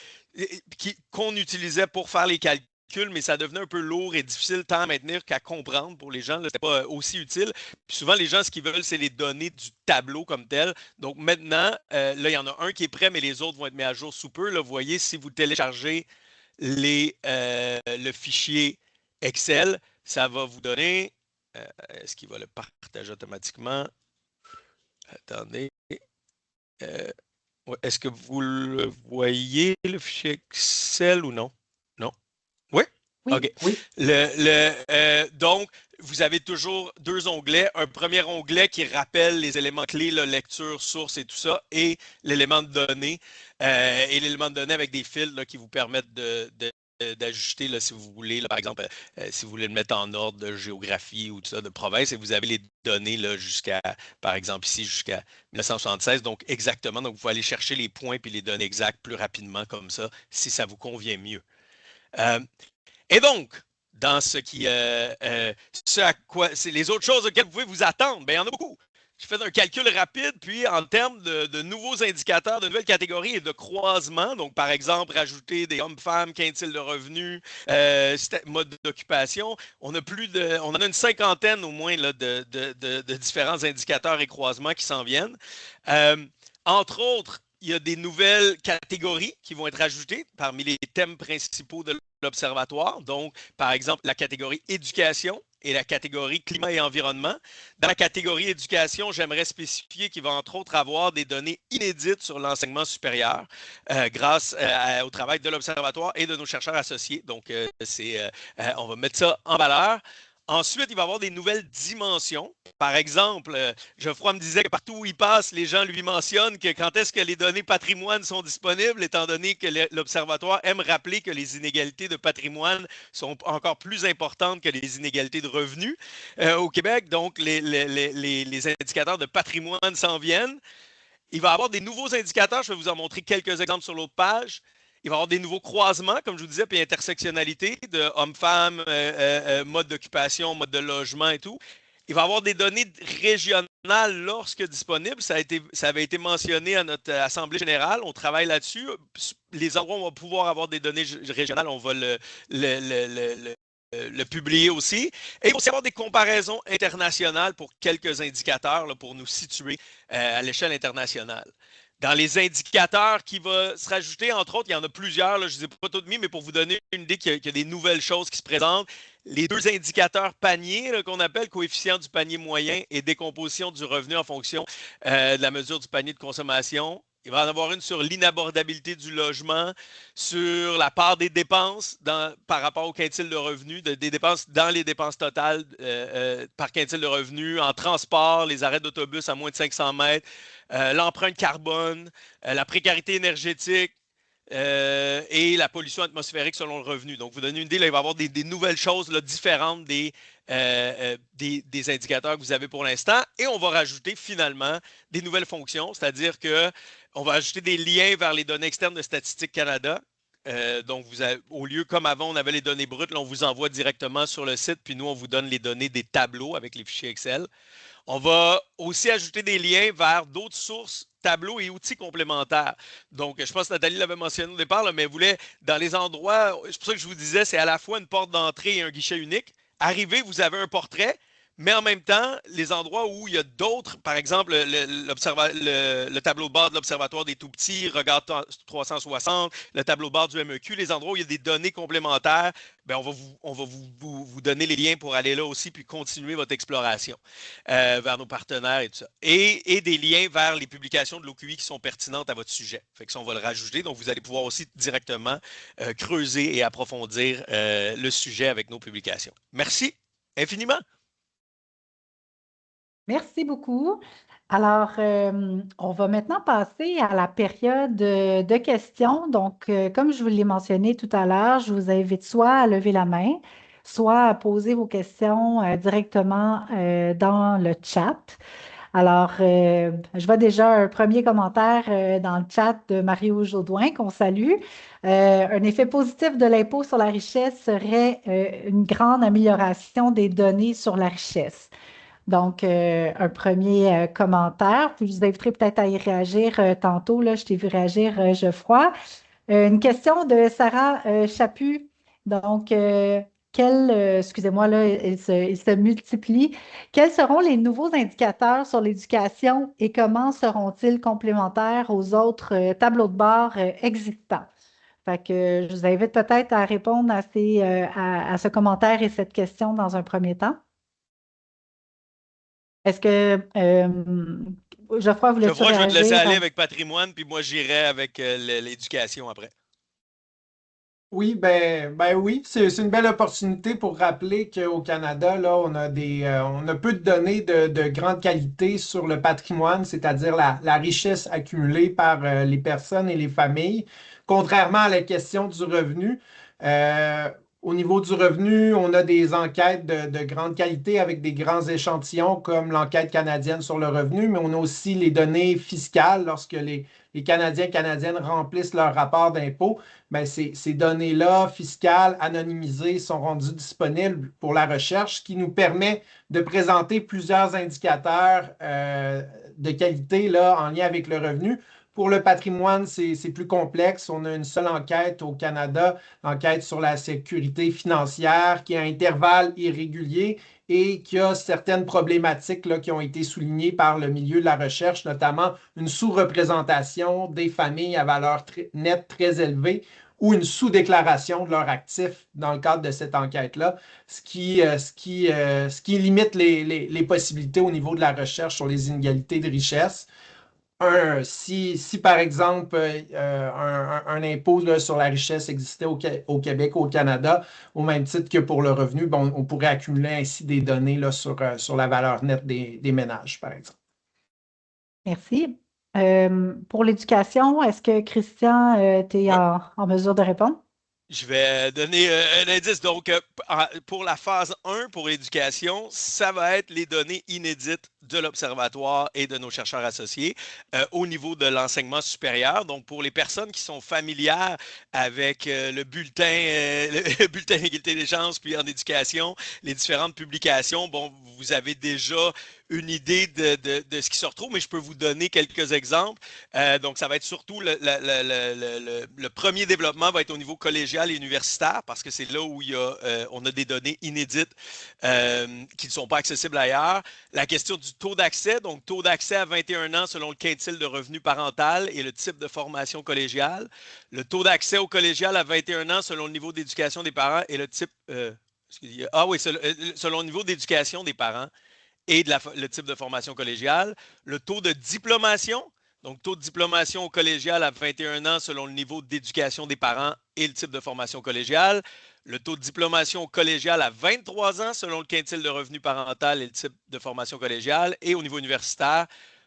Speaker 2: qu'on utilisait pour faire les calculs. Mais ça devenait un peu lourd et difficile tant à maintenir qu'à comprendre pour les gens. Ce n'était pas aussi utile. Puis souvent, les gens, ce qu'ils veulent, c'est les données du tableau comme tel. Donc maintenant, là, il y en a un qui est prêt, mais les autres vont être mis à jour sous peu. Là, vous voyez, si vous téléchargez le fichier Excel, ça va vous donner... est-ce qu'il va le partager automatiquement? Attendez. Est-ce que vous le voyez, le fichier Excel ou non? Non? Oui?
Speaker 1: Oui.
Speaker 2: OK.
Speaker 3: Oui.
Speaker 2: Donc, vous avez toujours deux onglets. Un premier onglet qui rappelle les éléments clés, la lecture, source et tout ça, et l'élément de données. Et l'élément de données avec des fils là, qui vous permettent d'ajuster, là, si vous voulez, là, par exemple, si vous voulez le mettre en ordre de géographie ou tout ça, de province, et vous avez les données là, jusqu'à, par exemple, ici, jusqu'à 1976. Donc, exactement. Donc, vous pouvez aller chercher les points et les données exactes plus rapidement comme ça, si ça vous convient mieux. Et donc, dans ce à quoi, c'est les autres choses auxquelles vous pouvez vous attendre, bien, il y en a beaucoup. Je fais un calcul rapide, puis en termes de nouveaux indicateurs, de nouvelles catégories et de croisement, donc par exemple, rajouter des hommes-femmes, quintile de revenus, mode d'occupation, on en a une cinquantaine au moins là, de différents indicateurs et croisements qui s'en viennent. Entre autres, il y a des nouvelles catégories qui vont être ajoutées parmi les thèmes principaux de l'Observatoire. Donc, par exemple, la catégorie éducation et la catégorie climat et environnement. Dans la catégorie éducation, j'aimerais spécifier qu'il va entre autres avoir des données inédites sur l'enseignement supérieur grâce au travail de l'Observatoire et de nos chercheurs associés. Donc, on va mettre ça en valeur. Ensuite, il va y avoir des nouvelles dimensions. Par exemple, Geoffroy me disait que partout où il passe, les gens lui mentionnent que quand est-ce que les données patrimoine sont disponibles, étant donné que l'Observatoire aime rappeler que les inégalités de patrimoine sont encore plus importantes que les inégalités de revenus au Québec. Donc, les indicateurs de patrimoine s'en viennent. Il va y avoir des nouveaux indicateurs. Je vais vous en montrer quelques exemples sur l'autre page. Il va y avoir des nouveaux croisements, comme je vous disais, puis intersectionnalité de hommes-femmes, mode d'occupation, mode de logement et tout. Il va y avoir des données régionales lorsque disponibles. Ça avait été mentionné à notre Assemblée générale. On travaille là-dessus. Les endroits où on va pouvoir avoir des données régionales, on va le publier aussi. Et il va aussi avoir des comparaisons internationales pour quelques indicateurs là, pour nous situer à l'échelle internationale. Dans les indicateurs qui vont se rajouter, entre autres, il y en a plusieurs, là, je ne les ai pas tous mis, mais pour vous donner une idée qu'il y a des nouvelles choses qui se présentent, les deux indicateurs paniers qu'on appelle coefficient du panier moyen et décomposition du revenu en fonction de la mesure du panier de consommation. Il va y en avoir une sur l'inabordabilité du logement, sur la part des dépenses par rapport au quintile de revenus, des dépenses dans les dépenses totales par quintile de revenus, en transport, les arrêts d'autobus à moins de 500 mètres, l'empreinte carbone, la précarité énergétique et la pollution atmosphérique selon le revenu. Donc, vous donnez une idée, là, il va y avoir des nouvelles choses là, différentes des indicateurs que vous avez pour l'instant. Et on va rajouter finalement des nouvelles fonctions, c'est-à-dire qu'on va ajouter des liens vers les données externes de Statistique Canada. Donc, au lieu, comme avant, on avait les données brutes, là, on vous envoie directement sur le site, puis nous, on vous donne les données des tableaux avec les fichiers Excel. On va aussi ajouter des liens vers d'autres sources, tableaux et outils complémentaires. Donc, je pense que Nathalie l'avait mentionné au départ, là, mais elle voulait, dans les endroits, c'est pour ça que je vous disais, c'est à la fois une porte d'entrée et un guichet unique. Arrivez, vous avez un portrait, mais en même temps, les endroits où il y a d'autres, par exemple, le tableau de bord de l'Observatoire des tout-petits, Regard 360, le tableau de bord du MEQ, les endroits où il y a des données complémentaires, bien, on va vous donner les liens pour aller là aussi puis continuer votre exploration vers nos partenaires et tout ça. Et des liens vers les publications de l'OQI qui sont pertinentes à votre sujet. Fait que ça, on va le rajouter. Donc, vous allez pouvoir aussi directement creuser et approfondir le sujet avec nos publications. Merci infiniment.
Speaker 1: Merci beaucoup. Alors, on va maintenant passer à la période de questions. Donc, comme je vous l'ai mentionné tout à l'heure, je vous invite soit à lever la main, soit à poser vos questions directement dans le chat. Alors, je vois déjà un premier commentaire dans le chat de Mario Jodoin qu'on salue. Un effet positif de l'impôt sur la richesse serait une grande amélioration des données sur la richesse. Donc, un premier commentaire, puis je vous inviterai peut-être à y réagir tantôt. Là, je t'ai vu réagir, Geoffroy. Une question de Sarah Chaput. Donc, excusez-moi, là, il se multiplie. Quels seront les nouveaux indicateurs sur l'éducation et comment seront-ils complémentaires aux autres tableaux de bord existants? Fait que je vous invite peut-être à répondre à ce commentaire et cette question dans un premier temps. Est-ce que Geoffroy voulait
Speaker 2: Geoffroy, je vais te laisser
Speaker 1: réagir
Speaker 2: aller avec patrimoine, puis moi, j'irai avec l'éducation après.
Speaker 3: Oui, oui, c'est une belle opportunité pour rappeler qu'au Canada, là, on a peu de données de grande qualité sur le patrimoine, c'est-à-dire la richesse accumulée par les personnes et les familles, contrairement à la question du revenu. Au niveau du revenu, on a des enquêtes de grande qualité avec des grands échantillons comme l'enquête canadienne sur le revenu, mais on a aussi les données fiscales lorsque les Canadiens et Canadiennes remplissent leur rapport d'impôt. Bien, ces données-là, fiscales, anonymisées, sont rendues disponibles pour la recherche, ce qui nous permet de présenter plusieurs indicateurs de qualité là, en lien avec le revenu. Pour le patrimoine, c'est plus complexe. On a une seule enquête au Canada, l'enquête sur la sécurité financière, qui est à intervalles irréguliers et qui a certaines problématiques là, qui ont été soulignées par le milieu de la recherche, notamment une sous-représentation des familles à valeur nette très élevée. ou une sous-déclaration de leurs actifs dans le cadre de cette enquête-là, ce qui limite les possibilités au niveau de la recherche sur les inégalités de richesse. Si par exemple, un impôt là, sur la richesse existait au Québec ou au Canada, au même titre que pour le revenu, bon, on pourrait accumuler ainsi des données là, sur la valeur nette des ménages, par exemple.
Speaker 1: Merci. Pour l'éducation, est-ce que Christian, tu es
Speaker 2: Ouais.
Speaker 1: en mesure de répondre?
Speaker 2: Je vais donner un indice. Donc, pour la phase 1, pour l'éducation, ça va être les données inédites de l'Observatoire et de nos chercheurs associés au niveau de l'enseignement supérieur. Donc, pour les personnes qui sont familières avec le le bulletin d'égalité des chances, puis en éducation, les différentes publications, bon, vous avez déjà une idée de ce qui se retrouve, mais je peux vous donner quelques exemples. Donc, ça va être surtout le premier développement va être au niveau collégial et universitaire parce que c'est là où on a des données inédites qui ne sont pas accessibles ailleurs. La question du taux d'accès, donc taux d'accès à 21 ans selon le quintile de revenu parental et le type de formation collégiale. Le taux d'accès au collégial à 21 ans selon le niveau d'éducation des parents et le type... selon le niveau d'éducation des parents et le type de formation collégiale. Le taux de diplomation, donc taux de diplomation au collégial à 21 ans selon le niveau d'éducation des parents et le type de formation collégiale. Le taux de diplomation au collégial à 23 ans selon le quintile de revenu parental et le type de formation collégiale. Et au niveau universitaire,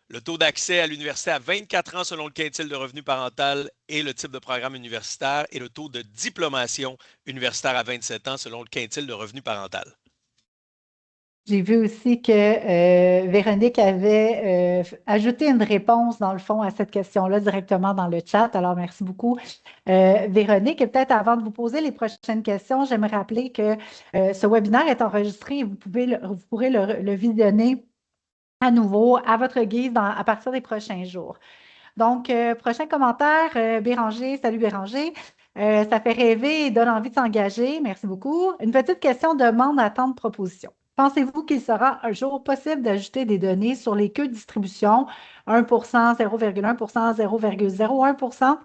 Speaker 2: le taux d'accès à l'université à 24 ans selon le quintile de revenu parental et le type de programme universitaire. Et le taux de diplomation universitaire à 27 ans selon le quintile de revenu parental.
Speaker 1: J'ai vu aussi que Véronique avait ajouté une réponse, dans le fond, à cette question-là directement dans le chat. Alors, merci beaucoup, Véronique. Et peut-être avant de vous poser les prochaines questions, j'aimerais rappeler que ce webinaire est enregistré et vous pourrez le visionner à nouveau à votre guise à partir des prochains jours. Donc, prochain commentaire, Béranger. Salut Béranger. Ça fait rêver et donne envie de s'engager. Merci beaucoup. Une petite question demande, attente, proposition. Pensez-vous qu'il sera un jour possible d'ajouter des données sur les queues de distribution 1%, 0,1%, 0,01%,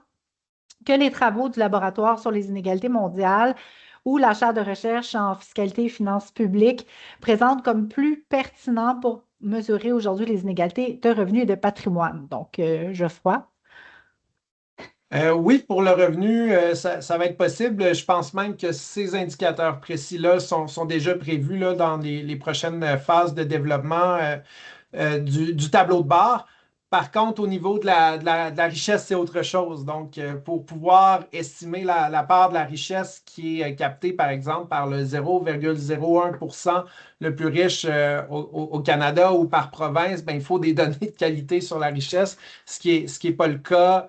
Speaker 1: que les travaux du laboratoire sur les inégalités mondiales ou l'achat de recherche en fiscalité et finances publiques présentent comme plus pertinent pour mesurer aujourd'hui les inégalités de revenus et de patrimoine? Donc, Geoffroy.
Speaker 3: Oui, pour le revenu, ça va être possible. Je pense même que ces indicateurs précis-là sont déjà prévus là, dans les prochaines phases de développement du tableau de bord. Par contre, au niveau de la richesse, c'est autre chose. Donc, pour pouvoir estimer la part de la richesse qui est captée, par exemple, par le 0,01% le plus riche au Canada ou par province, ben, il faut des données de qualité sur la richesse, ce qui est pas le cas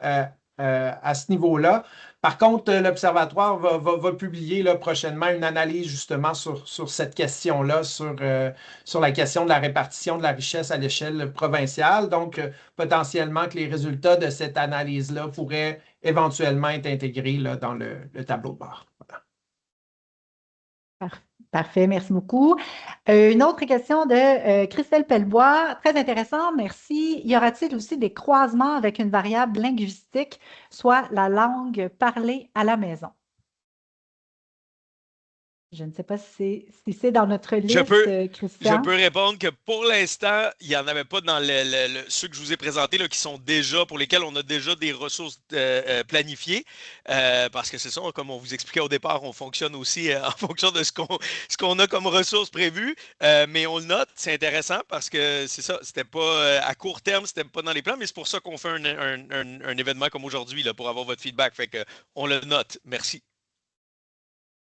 Speaker 3: à ce niveau-là. Par contre, l'Observatoire va publier là, prochainement une analyse justement sur cette question-là, sur la question de la répartition de la richesse à l'échelle provinciale. Donc, potentiellement que les résultats de cette analyse-là pourraient éventuellement être intégrés là, dans le tableau de bord. Voilà.
Speaker 1: Parfait, merci beaucoup. Une autre question de Christelle Pellebois, très intéressant, merci. Y aura-t-il aussi des croisements avec une variable linguistique, soit la langue parlée à la maison? Je ne sais pas si c'est dans notre liste,
Speaker 2: Je
Speaker 1: Christian.
Speaker 2: peux répondre que pour l'instant, il n'y en avait pas dans ceux que je vous ai présentés là, qui sont déjà, pour lesquels on a déjà des ressources planifiées. Parce que c'est ça, comme on vous expliquait au départ, on fonctionne aussi en fonction de ce qu'on a comme ressources prévues. Mais on le note, c'est intéressant parce que c'est ça, c'était pas à court terme, c'était pas dans les plans, mais c'est pour ça qu'on fait un événement comme aujourd'hui là, pour avoir votre feedback. Fait que on le note. Merci.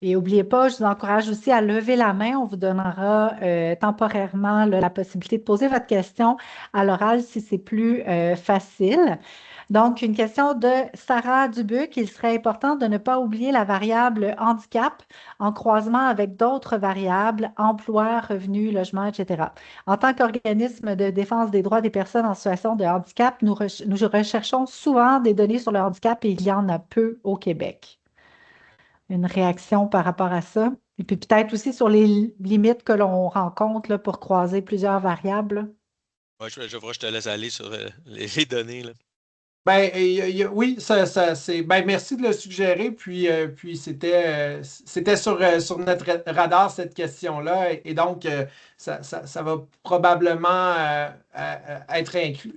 Speaker 1: Et n'oubliez pas, je vous encourage aussi à lever la main. On vous donnera temporairement la possibilité de poser votre question à l'oral si c'est plus facile. Donc, une question de Sarah Dubuc. Il serait important de ne pas oublier la variable handicap en croisement avec d'autres variables, emploi, revenus, logement, etc. En tant qu'organisme de défense des droits des personnes en situation de handicap, nous recherchons souvent des données sur le handicap et il y en a peu au Québec. Une réaction par rapport à ça. Et puis peut-être aussi sur les limites que l'on rencontre là, pour croiser plusieurs variables.
Speaker 2: Ouais, je te laisse aller sur les données. Là.
Speaker 3: Ben, oui, merci de le suggérer. Puis c'était sur notre radar cette question-là. Et donc, ça va probablement être inclus.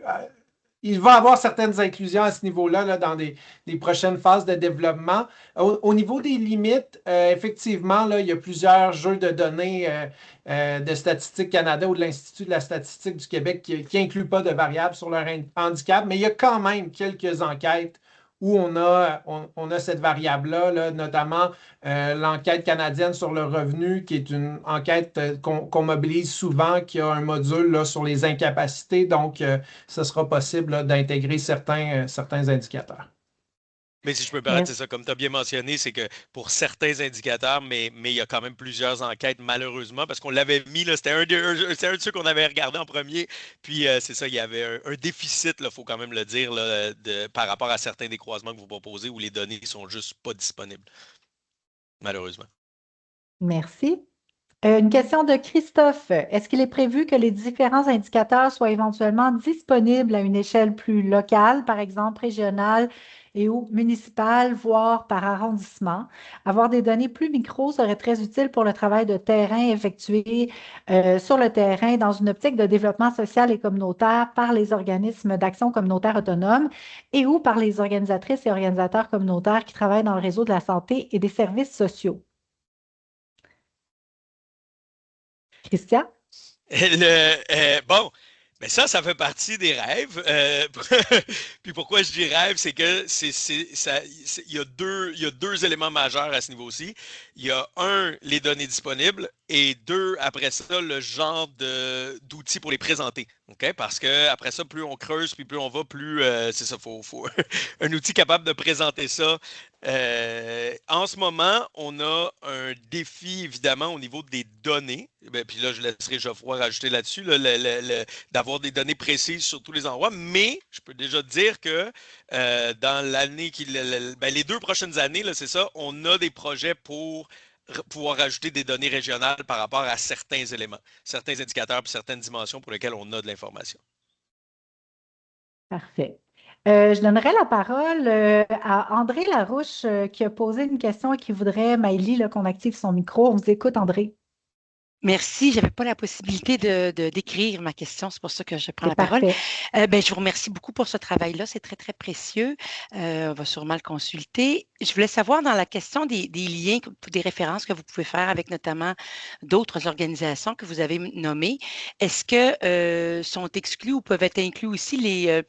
Speaker 3: Il va y avoir certaines inclusions à ce niveau-là là, dans des prochaines phases de développement. Au niveau des limites, effectivement, là, il y a plusieurs jeux de données de Statistique Canada ou de l'Institut de la statistique du Québec qui n'incluent pas de variables sur leur handicap, mais il y a quand même quelques enquêtes où on a cette variable-là, là, notamment l'enquête canadienne sur le revenu, qui est une enquête qu'on mobilise souvent, qui a un module là, sur les incapacités. Donc, ce sera possible là, d'intégrer certains indicateurs.
Speaker 2: Mais si je peux me permettre, c'est
Speaker 1: Merci.
Speaker 2: ça, comme tu as bien mentionné, c'est que pour certains indicateurs, mais il y a quand même plusieurs enquêtes, malheureusement, parce qu'on l'avait mis, là, c'était un de ceux qu'on avait regardé en premier, puis c'est ça, il y avait un déficit, il faut quand même le dire, là, par rapport à certains des croisements que vous proposez où les données sont juste pas disponibles, malheureusement.
Speaker 1: Merci. Une question de Christophe. Est-ce qu'il est prévu que les différents indicateurs soient éventuellement disponibles à une échelle plus locale, par exemple régionale et ou municipale, voire par arrondissement? Avoir des données plus micro serait très utile pour le travail de terrain effectué sur le terrain dans une optique de développement social et communautaire par les organismes d'action communautaire autonome et ou par les organisatrices et organisateurs communautaires qui travaillent dans le réseau de la santé et des services sociaux. Christian?
Speaker 2: Bon, mais ça fait partie des rêves. Puis pourquoi je dis rêve, c'est que il y a deux éléments majeurs à ce niveau-ci. Il y a un, les données disponibles, et deux, après ça, le genre d'outils pour les présenter. OK? Parce que après ça, plus on creuse, puis plus on va, plus c'est ça, faut un outil capable de présenter ça. En ce moment, on a un défi, évidemment, au niveau des données. Ben, puis là, je laisserai Geoffroy rajouter là-dessus, là, d'avoir des données précises sur tous les endroits. Mais je peux déjà dire que dans l'année ben, les 2 prochaines années, là, c'est ça, on a des projets pour pouvoir rajouter des données régionales par rapport à certains éléments, certains indicateurs et certaines dimensions pour lesquelles on a de l'information.
Speaker 1: Parfait. Je donnerai la parole à André Larouche qui a posé une question et qui voudrait, Maëlie, là, qu'on active son micro. On vous écoute, André.
Speaker 4: Merci. Je n'avais pas la possibilité d'écrire ma question. C'est pour ça que je prends
Speaker 1: C'est
Speaker 4: la parole.
Speaker 1: parfait.
Speaker 4: Je vous remercie beaucoup pour ce travail-là. C'est très, très précieux. On va sûrement le consulter. Je voulais savoir dans la question des liens, des références que vous pouvez faire avec notamment d'autres organisations que vous avez nommées. Est-ce que sont exclus ou peuvent être inclus aussi les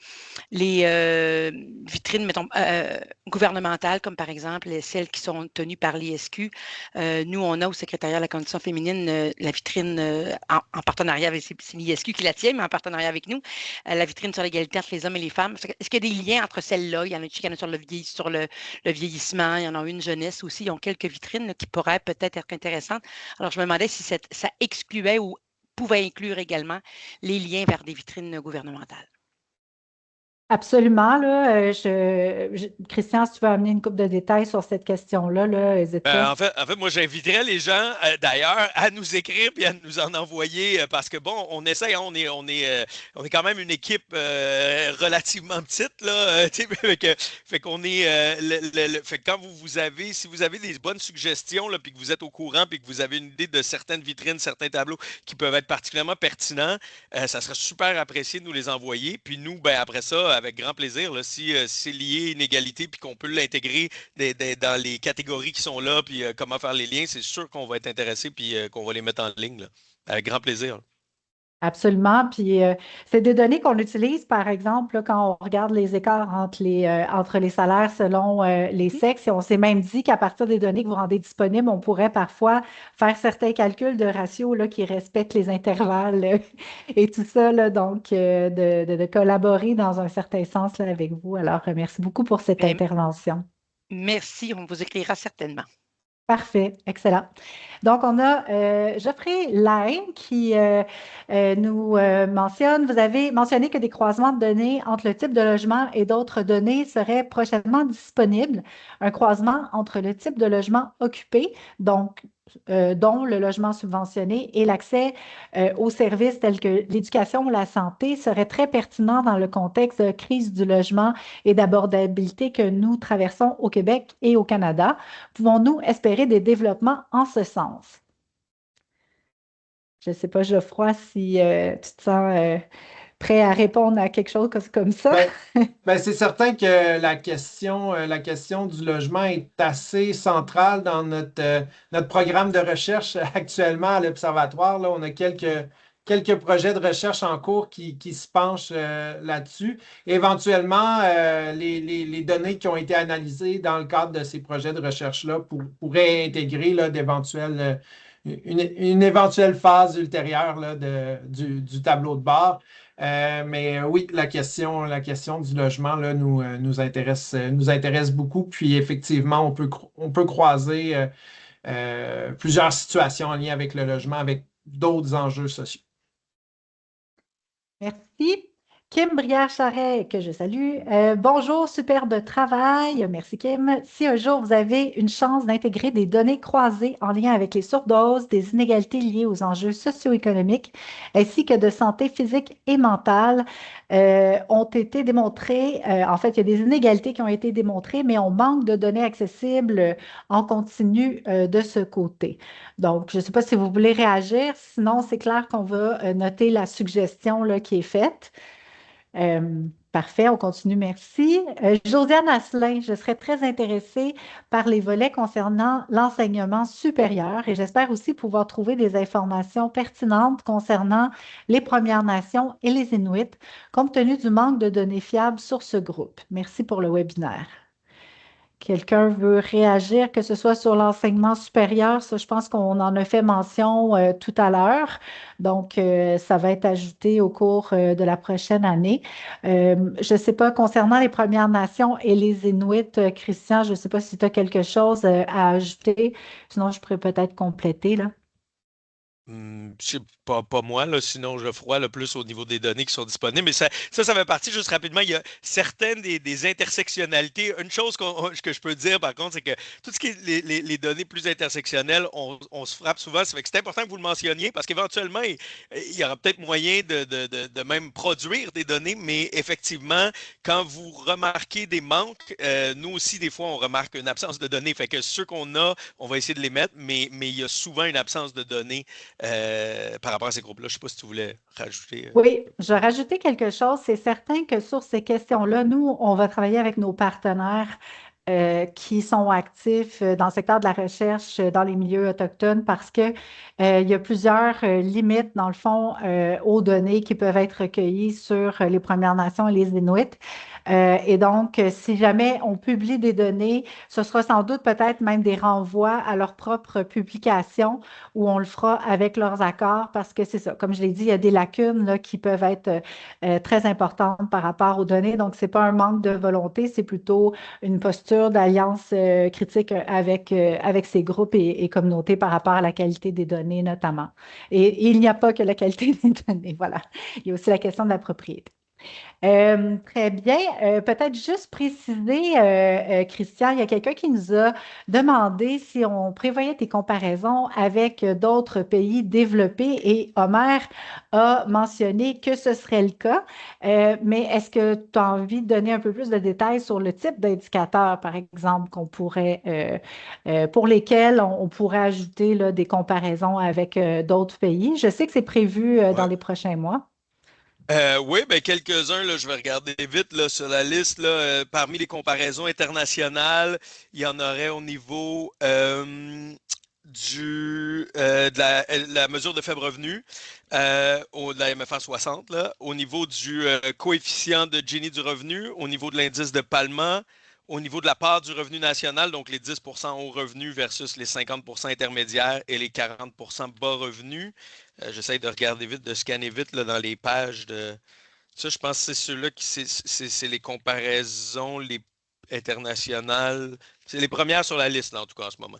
Speaker 4: vitrines, mettons, gouvernementales, comme par exemple celles qui sont tenues par l'ISQ? Nous, on a au secrétariat à la condition féminine la vitrine en partenariat avec c'est l'ISQ qui la tient, mais en partenariat avec nous, la vitrine sur l'égalité entre les hommes et les femmes. Est-ce qu'il y a des liens entre celles-là? Il y en a sur le vieillissement, il y en a une jeunesse aussi. Ils ont quelques vitrines là, qui pourraient peut-être être intéressantes. Alors, je me demandais si ça excluait ou pouvait inclure également les liens vers des vitrines gouvernementales.
Speaker 1: Absolument. Là, Christian, si tu veux amener une couple de détails sur cette question-là, là, n'hésite pas.
Speaker 2: En fait, moi, j'inviterais les gens, d'ailleurs, à nous écrire puis à nous en envoyer parce que, bon, on essaye, hein, on est quand même une équipe relativement petite, là. Fait qu'on est, fait que quand si vous avez des bonnes suggestions, là, puis que vous êtes au courant, puis que vous avez une idée de certaines vitrines, certains tableaux qui peuvent être particulièrement pertinents, ça serait super apprécié de nous les envoyer. Puis nous, ben, après ça, avec grand plaisir, là, si c'est lié à une égalité, puis qu'on peut l'intégrer dans les catégories qui sont là, puis comment faire les liens, c'est sûr qu'on va être intéressé, puis qu'on va les mettre en ligne, là. Avec grand plaisir.
Speaker 1: Absolument. Puis, c'est des données qu'on utilise, par exemple, là, quand on regarde les écarts entre les salaires selon les sexes. Et on s'est même dit qu'à partir des données que vous rendez disponibles, on pourrait parfois faire certains calculs de ratio là, qui respectent les intervalles et tout ça. Là, donc, de collaborer dans un certain sens là, avec vous. Alors, merci beaucoup pour cette
Speaker 4: Bien,
Speaker 1: intervention.
Speaker 4: merci, on vous écrira certainement.
Speaker 1: Parfait, excellent. Donc, on a Geoffrey Laing qui nous mentionne, vous avez mentionné que des croisements de données entre le type de logement et d'autres données seraient prochainement disponibles. Un croisement entre le type de logement occupé, donc dont le logement subventionné et l'accès aux services tels que l'éducation ou la santé seraient très pertinents dans le contexte de crise du logement et d'abordabilité que nous traversons au Québec et au Canada. Pouvons-nous espérer des développements en ce sens? Je ne sais pas, Geoffroy, si tu te sens prêt à répondre à quelque chose comme ça.
Speaker 3: Ben, c'est certain que la question du logement est assez centrale dans notre programme de recherche actuellement à l'Observatoire. Là, on a quelques projets de recherche en cours qui se penchent là-dessus. Éventuellement, les données qui ont été analysées dans le cadre de ces projets de recherche-là pourraient intégrer là, une éventuelle phase ultérieure là, du tableau de bord. Mais oui, la question du logement là, nous intéresse beaucoup. Puis effectivement, on peut croiser plusieurs situations en lien avec le logement, avec d'autres enjeux sociaux.
Speaker 1: Merci. Kim Brière-Charret, que je salue. Bonjour, superbe travail. Merci, Kim. Si un jour vous avez une chance d'intégrer des données croisées en lien avec les surdoses, des inégalités liées aux enjeux socio-économiques, ainsi que de santé physique et mentale, ont été démontrées. En fait, il y a des inégalités qui ont été démontrées, mais on manque de données accessibles en continu de ce côté. Donc, je ne sais pas si vous voulez réagir. Sinon, c'est clair qu'on va noter la suggestion là, qui est faite. Parfait, on continue, merci. Josiane Asselin, je serais très intéressée par les volets concernant l'enseignement supérieur et j'espère aussi pouvoir trouver des informations pertinentes concernant les Premières Nations et les Inuits, compte tenu du manque de données fiables sur ce groupe. Merci pour le webinaire. Quelqu'un veut réagir, que ce soit sur l'enseignement supérieur, ça, je pense qu'on en a fait mention tout à l'heure. Donc, ça va être ajouté au cours de la prochaine année. Je ne sais pas, concernant les Premières Nations et les Inuits, Christian, je ne sais pas si tu as quelque chose à ajouter. Sinon, je pourrais peut-être compléter, là.
Speaker 2: C'est pas moi, là, sinon Geoffroy, le plus au niveau des données qui sont disponibles. Mais ça fait partie, juste rapidement, il y a certaines des intersectionnalités. Une chose que je peux dire, par contre, c'est que tout ce qui est les données plus intersectionnelles, on se frappe souvent. Ça fait que c'est important que vous le mentionniez parce qu'éventuellement, il y aura peut-être moyen de même produire des données, mais effectivement, quand vous remarquez des manques, nous aussi, des fois, on remarque une absence de données. Fait que ceux qu'on a, on va essayer de les mettre, mais il y a souvent une absence de données par rapport à ces groupes-là. Je ne sais pas si tu voulais rajouter.
Speaker 1: Oui, je vais rajouter quelque chose. C'est certain que sur ces questions-là, nous, on va travailler avec nos partenaires qui sont actifs dans le secteur de la recherche dans les milieux autochtones parce que il y a plusieurs limites, dans le fond, aux données qui peuvent être recueillies sur les Premières Nations et les Inuits. Et donc, si jamais on publie des données, ce sera sans doute peut-être même des renvois à leur propre publication où on le fera avec leurs accords parce que c'est ça, comme je l'ai dit, il y a des lacunes là, qui peuvent être très importantes par rapport aux données. Donc, ce n'est pas un manque de volonté, c'est plutôt une posture d'alliance critique avec ces groupes et communautés par rapport à la qualité des données notamment. Et il n'y a pas que la qualité des données, voilà. Il y a aussi la question de la propriété. Très bien. Peut-être juste préciser, Christian, il y a quelqu'un qui nous a demandé si on prévoyait des comparaisons avec d'autres pays développés et Omer a mentionné que ce serait le cas. Mais est-ce que tu as envie de donner un peu plus de détails sur le type d'indicateurs, par exemple, pour lesquels on pourrait ajouter là, des comparaisons avec d'autres pays? Je sais que c'est prévu dans
Speaker 2: Ouais.
Speaker 1: les prochains mois.
Speaker 2: Oui, ben quelques-uns, là, je vais regarder vite là, sur la liste. Là, parmi les comparaisons internationales, il y en aurait au niveau de la mesure de faible revenu, de la MFA 60, là, au niveau du coefficient de Gini du revenu, au niveau de l'indice de Palma, au niveau de la part du revenu national, donc les 10% haut revenu versus les 50% intermédiaires et les 40% bas revenu. J'essaie de regarder vite, de scanner vite là, dans les pages de. Ça, je pense que c'est ceux-là qui c'est les comparaisons les internationales. C'est les premières sur la liste, là, en tout cas, en ce moment.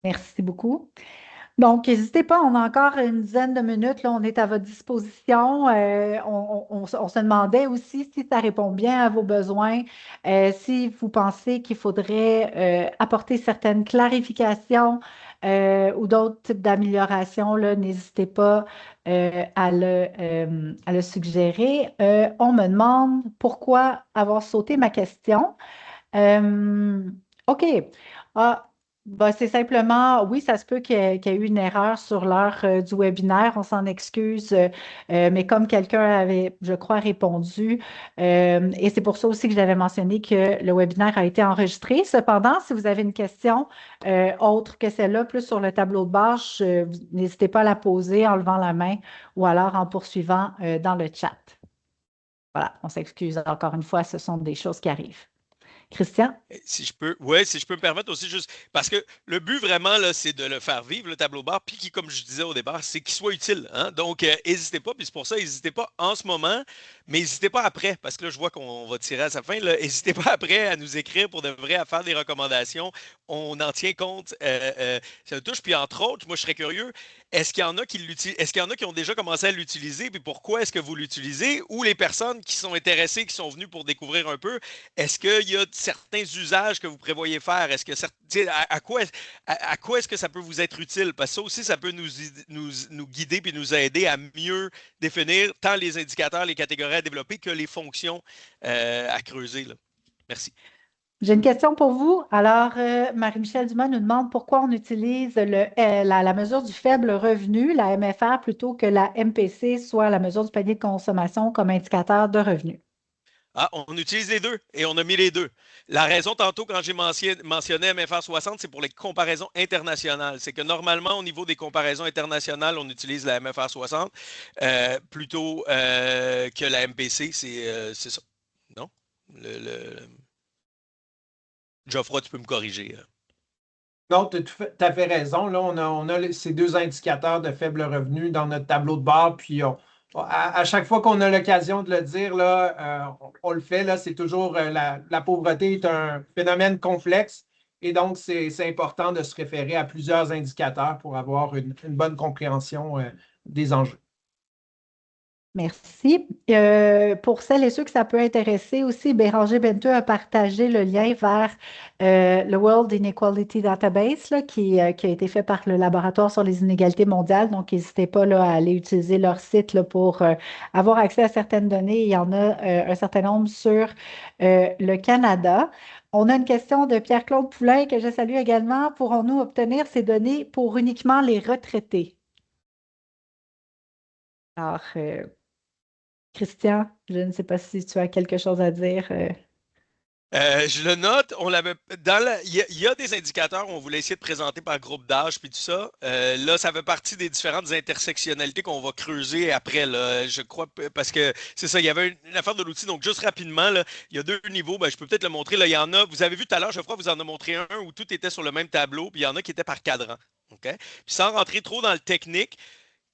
Speaker 1: Merci beaucoup. Donc, n'hésitez pas, on a encore une dizaine de minutes, là, on est à votre disposition. On se demandait aussi si ça répond bien à vos besoins, si vous pensez qu'il faudrait apporter certaines clarifications ou d'autres types d'améliorations, là, n'hésitez pas à le suggérer. On me demande pourquoi avoir sauté ma question. Euh, OK. Ah, bah, c'est simplement, oui, ça se peut qu'il y ait eu une erreur sur l'heure du webinaire, on s'en excuse, mais comme quelqu'un avait, je crois, répondu, et c'est pour ça aussi que j'avais mentionné que le webinaire a été enregistré. Cependant, si vous avez une question autre que celle-là, plus sur le tableau de bord, n'hésitez pas à la poser en levant la main ou alors en poursuivant dans le chat. Voilà, on s'excuse encore une fois, ce sont des choses qui arrivent. Christian?
Speaker 2: Si je peux, ouais, si je peux me permettre aussi juste, parce que le but vraiment, là, c'est de le faire vivre, le tableau de bord, puis qui, comme je disais au départ, c'est qu'il soit utile. Hein? Donc, n'hésitez pas, puis c'est pour ça, n'hésitez pas en ce moment, mais n'hésitez pas après, parce que là, je vois qu'on va tirer à sa fin. N'hésitez pas après à nous écrire pour de vrai, à faire des recommandations. On en tient compte, ça touche. Puis entre autres, moi, je serais curieux, est-ce qu'il y en a qui l'utilisent, est-ce qu'il y en a qui ont déjà commencé à l'utiliser, puis pourquoi est-ce que vous l'utilisez, ou les personnes qui sont intéressées, qui sont venues pour découvrir un peu, est-ce qu'il y a certains usages que vous prévoyez faire? Est-ce que à quoi est-ce que ça peut vous être utile? Parce que ça aussi, ça peut nous guider et nous aider à mieux définir tant les indicateurs, les catégories à développer que les fonctions à creuser. Là. Merci.
Speaker 1: J'ai une question pour vous. Alors, Marie-Michel Dumas nous demande pourquoi on utilise la mesure du faible revenu, la MFR, plutôt que la MPC, soit la mesure du panier de consommation comme indicateur de revenu.
Speaker 2: Ah, on utilise les deux et on a mis les deux. La raison, tantôt, quand j'ai mentionné MFR 60, c'est pour les comparaisons internationales. C'est que normalement, au niveau des comparaisons internationales, on utilise la MFR 60 plutôt que la MPC. C'est ça. Non? Geoffroy, tu peux me corriger.
Speaker 3: Non, tu as fait raison. Là, on a ces deux indicateurs de faible revenu dans notre tableau de bord. Puis à chaque fois qu'on a l'occasion de le dire, là, on le fait. Là, c'est toujours la pauvreté est un phénomène complexe. Et donc, c'est important de se référer à plusieurs indicateurs pour avoir une bonne compréhension des enjeux.
Speaker 1: Merci. Pour celles et ceux que ça peut intéresser aussi, Béranger Benteux a partagé le lien vers le World Inequality Database là, qui a été fait par le Laboratoire sur les inégalités mondiales. Donc, n'hésitez pas là, à aller utiliser leur site là, pour avoir accès à certaines données. Il y en a un certain nombre sur le Canada. On a une question de Pierre-Claude Poulain que je salue également. Pourrons-nous obtenir ces données pour uniquement les retraités? Alors, Christian, je ne sais pas si tu as quelque chose à dire.
Speaker 2: Je le note, il y a des indicateurs où on voulait essayer de présenter par groupe d'âge puis tout ça. Là, ça fait partie des différentes intersectionnalités qu'on va creuser après, là, je crois, parce que c'est ça, il y avait une affaire de l'outil. Donc, juste rapidement, là, il y a deux niveaux. Ben, je peux peut-être le montrer. Là, il y en a, vous avez vu tout à l'heure, je crois, vous en a montré un où tout était sur le même tableau, puis il y en a qui étaient par cadran. OK? Puis sans rentrer trop dans le technique,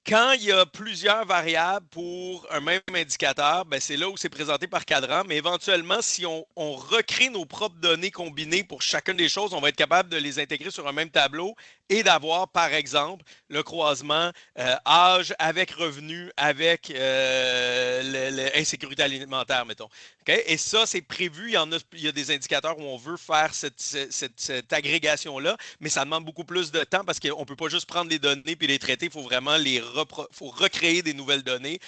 Speaker 2: quand il y a plusieurs variables pour un même indicateur, ben c'est là où c'est présenté par cadran. Mais éventuellement, si on recrée nos propres données combinées pour chacune des choses, on va être capable de les intégrer sur un même tableau et d'avoir, par exemple, le croisement âge avec revenu avec l'insécurité alimentaire, mettons. Okay? Et ça, c'est prévu. Il y a des indicateurs où on veut faire cette agrégation-là, mais ça demande beaucoup plus de temps parce qu'on ne peut pas juste prendre les données puis les traiter. Il faut vraiment faut recréer des nouvelles données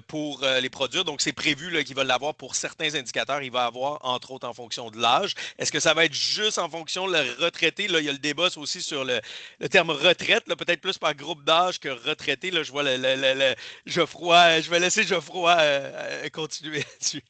Speaker 2: pour les produire. Donc, c'est prévu là, qu'ils veulent l'avoir pour certains indicateurs. Il va avoir, entre autres, en fonction de l'âge. Est-ce que ça va être juste en fonction de la retraité? Là, il y a le débat aussi sur le terme retraite, peut-être plus par groupe d'âge que retraité. Là, je vois Geoffroy. Je vais laisser Geoffroy continuer là-dessus.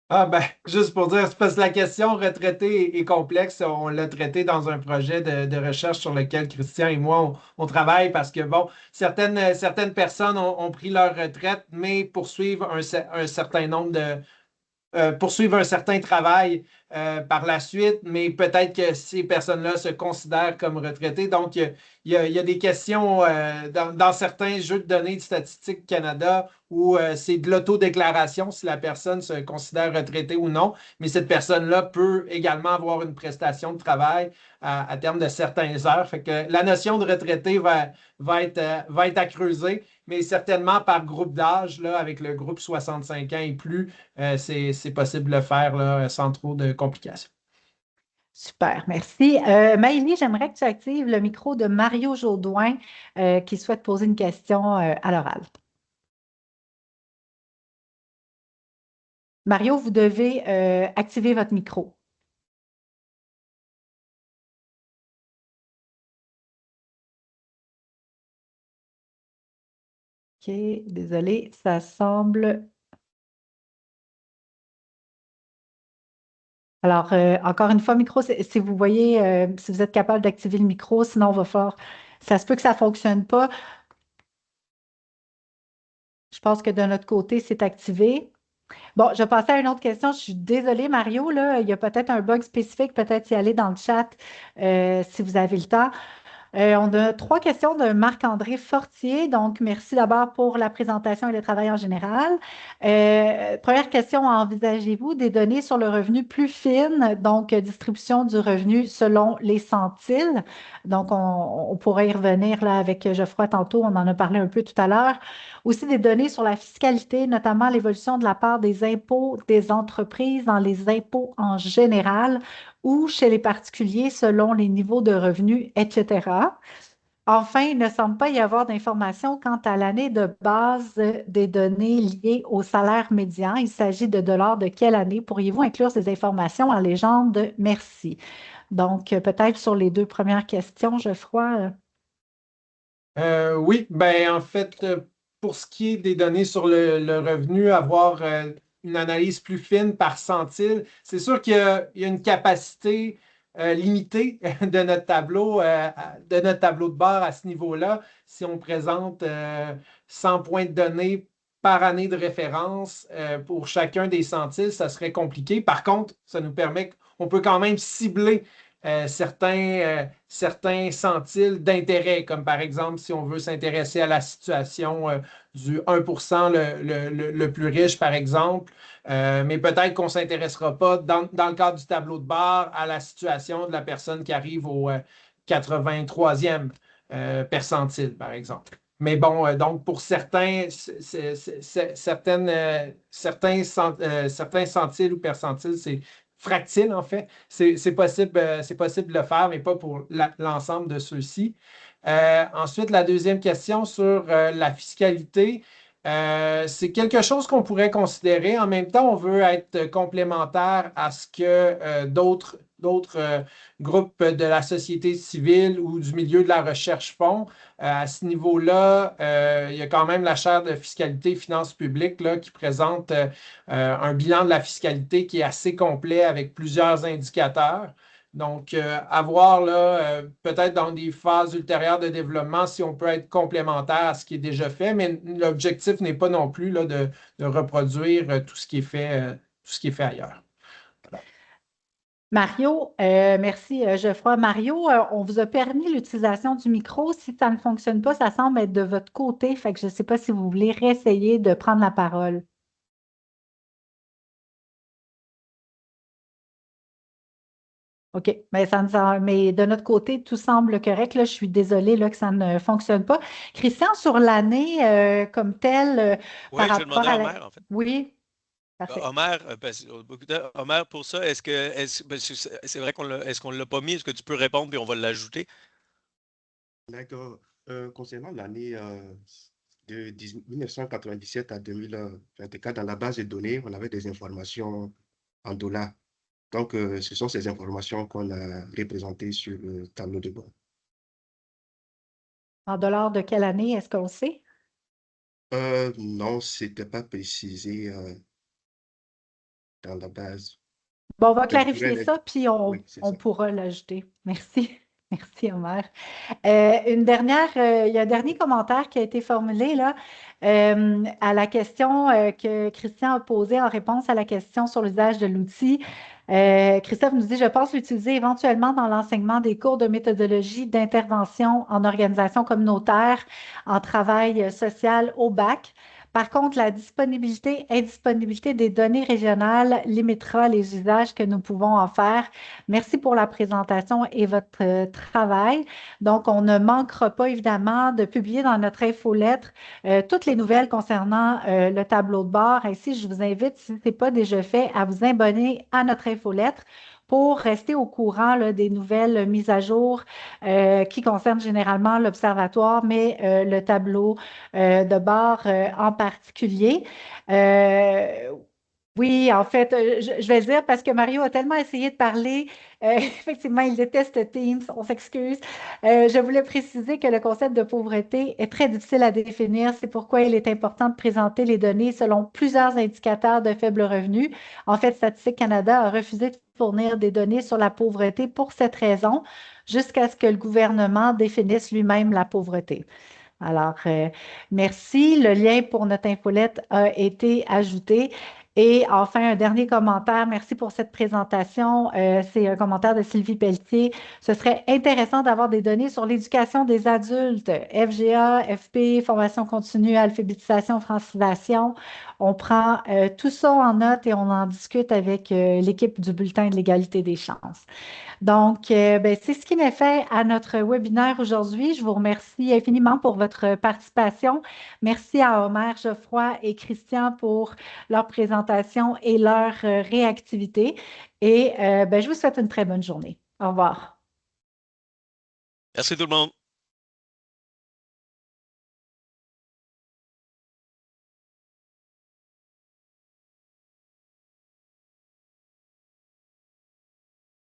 Speaker 3: Ah ben, juste pour dire, c'est parce que la question retraité est complexe. On l'a traité dans un projet de recherche sur lequel Christian et moi, on travaille parce que, bon, certaines personnes ont pris leur retraite, mais poursuivent un certain nombre poursuivre un certain travail par la suite, mais peut-être que ces personnes-là se considèrent comme retraitées. Donc, il y a des questions dans certains jeux de données de Statistique Canada où c'est de l'autodéclaration si la personne se considère retraitée ou non, mais cette personne-là peut également avoir une prestation de travail à terme de certaines heures. Fait que la notion de retraité va être à creuser, mais certainement par groupe d'âge, là, avec le groupe 65 ans et plus, c'est possible de le faire là, sans trop de complications.
Speaker 1: Super, merci. Maëlie, j'aimerais que tu actives le micro de Mario Jaudoin qui souhaite poser une question à l'oral. Mario, vous devez activer votre micro. OK, désolé, ça semble. Alors, encore une fois, micro, si vous voyez, si vous êtes capable d'activer le micro, sinon on va faire. Ça se peut que ça ne fonctionne pas. Je pense que de notre côté, c'est activé. Bon, je vais passer à une autre question. Je suis désolée, Mario, là, il y a peut-être un bug spécifique, peut-être y aller dans le chat si vous avez le temps. On a trois questions de Marc-André Fortier. Donc, merci d'abord pour la présentation et le travail en général. Première question, envisagez-vous des données sur le revenu plus fines, donc distribution du revenu selon les centiles? Donc, on pourrait y revenir là avec Geoffroy tantôt, on en a parlé un peu tout à l'heure. Aussi des données sur la fiscalité, notamment l'évolution de la part des impôts des entreprises dans les impôts en général ou chez les particuliers selon les niveaux de revenus, etc. Enfin, il ne semble pas y avoir d'informations quant à l'année de base des données liées au salaire médian. Il s'agit de dollars de quelle année? Pourriez-vous inclure ces informations en légende? Merci. Donc, peut-être sur les deux premières questions, Geoffroy.
Speaker 3: Oui, ben en fait, pour ce qui est des données sur le revenu, avoir une analyse plus fine par centile, c'est sûr qu'il y a une capacité limitée de notre tableau de bord à ce niveau-là. Si on présente 100 points de données par année de référence pour chacun des centiles, ça serait compliqué. Par contre, ça nous permet qu'on peut quand même cibler certains centiles d'intérêt, comme par exemple si on veut s'intéresser à la situation du 1% le plus riche, par exemple, mais peut-être qu'on ne s'intéressera pas dans le cadre du tableau de bord à la situation de la personne qui arrive au 83e percentile, par exemple. Mais bon, donc pour certains centiles ou percentiles, c'est fractile, en fait. C'est possible de le faire, mais pas pour l'ensemble de ceux-ci. Ensuite, la deuxième question sur la fiscalité. C'est quelque chose qu'on pourrait considérer. En même temps, on veut être complémentaire à ce que d'autres groupes de la société civile ou du milieu de la recherche font. À ce niveau-là, il y a quand même la chaire de fiscalité et finances publiques là, qui présente un bilan de la fiscalité qui est assez complet avec plusieurs indicateurs. Donc, à voir là, peut-être dans des phases ultérieures de développement, si on peut être complémentaire à ce qui est déjà fait, mais l'objectif n'est pas non plus là, de reproduire tout ce qui est fait ailleurs. Voilà.
Speaker 1: Mario, merci Geoffroy. Mario, on vous a permis l'utilisation du micro. Si ça ne fonctionne pas, ça semble être de votre côté. Fait que je ne sais pas si vous voulez réessayer de prendre la parole. OK, mais de notre côté, tout semble correct. Là, je suis désolée là, que ça ne fonctionne pas. Christian, sur l'année comme telle,
Speaker 2: Oui,
Speaker 1: par
Speaker 2: je vais
Speaker 1: rapport
Speaker 2: demander à
Speaker 1: à
Speaker 2: Omer, en fait.
Speaker 1: Oui, parfait.
Speaker 2: Omer, Omer, pour ça, c'est vrai est-ce qu'on ne l'a pas mis? Est-ce que tu peux répondre et on va l'ajouter?
Speaker 5: D'accord. Concernant l'année de 1997 à 2024, dans la base de données, on avait des informations en dollars. Donc, ce sont ces informations qu'on a représentées sur le tableau de bord.
Speaker 1: En dollars de quelle année, est-ce qu'on sait?
Speaker 5: Non, ce n'était pas précisé dans la base.
Speaker 1: Bon, on va
Speaker 5: Mais je pourrais
Speaker 1: clarifier ça, puis
Speaker 5: Oui, c'est
Speaker 1: on
Speaker 5: ça.
Speaker 1: pourra l'ajouter. Merci. Merci, Omer. Il y a un dernier commentaire qui a été formulé là, à la question que Christian a posée en réponse à la question sur l'usage de l'outil. Christophe nous dit, je pense l'utiliser éventuellement dans l'enseignement des cours de méthodologie d'intervention en organisation communautaire, en travail social au bac. Par contre, la disponibilité, indisponibilité des données régionales limitera les usages que nous pouvons en faire. Merci pour la présentation et votre travail. Donc, on ne manquera pas évidemment de publier dans notre infolettre toutes les nouvelles concernant le tableau de bord. Ainsi, je vous invite, si ce n'est pas déjà fait, à vous abonner à notre infolettre pour rester au courant là, des nouvelles mises à jour qui concernent généralement l'observatoire, mais le tableau de bord en particulier. Oui, en fait, je vais le dire parce que Mario a tellement essayé de parler. Effectivement, il déteste Teams, on s'excuse. Je voulais préciser que le concept de pauvreté est très difficile à définir. C'est pourquoi il est important de présenter les données selon plusieurs indicateurs de faible revenu. En fait, Statistique Canada a refusé de fournir des données sur la pauvreté pour cette raison, jusqu'à ce que le gouvernement définisse lui-même la pauvreté. Alors, merci. Le lien pour notre infolette a été ajouté. Et enfin, un dernier commentaire. Merci pour cette présentation. C'est un commentaire de Sylvie Pelletier. Ce serait intéressant d'avoir des données sur l'éducation des adultes, FGA, FP, formation continue, alphabétisation, francisation. On prend tout ça en note et on en discute avec l'équipe du Bulletin de l'égalité des chances. Donc, c'est ce qui met fait à notre webinaire aujourd'hui. Je vous remercie infiniment pour votre participation. Merci à Omer, Geoffroy et Christian pour leur présentation et leur réactivité. Et je vous souhaite une très bonne journée. Au revoir.
Speaker 2: Merci tout le monde.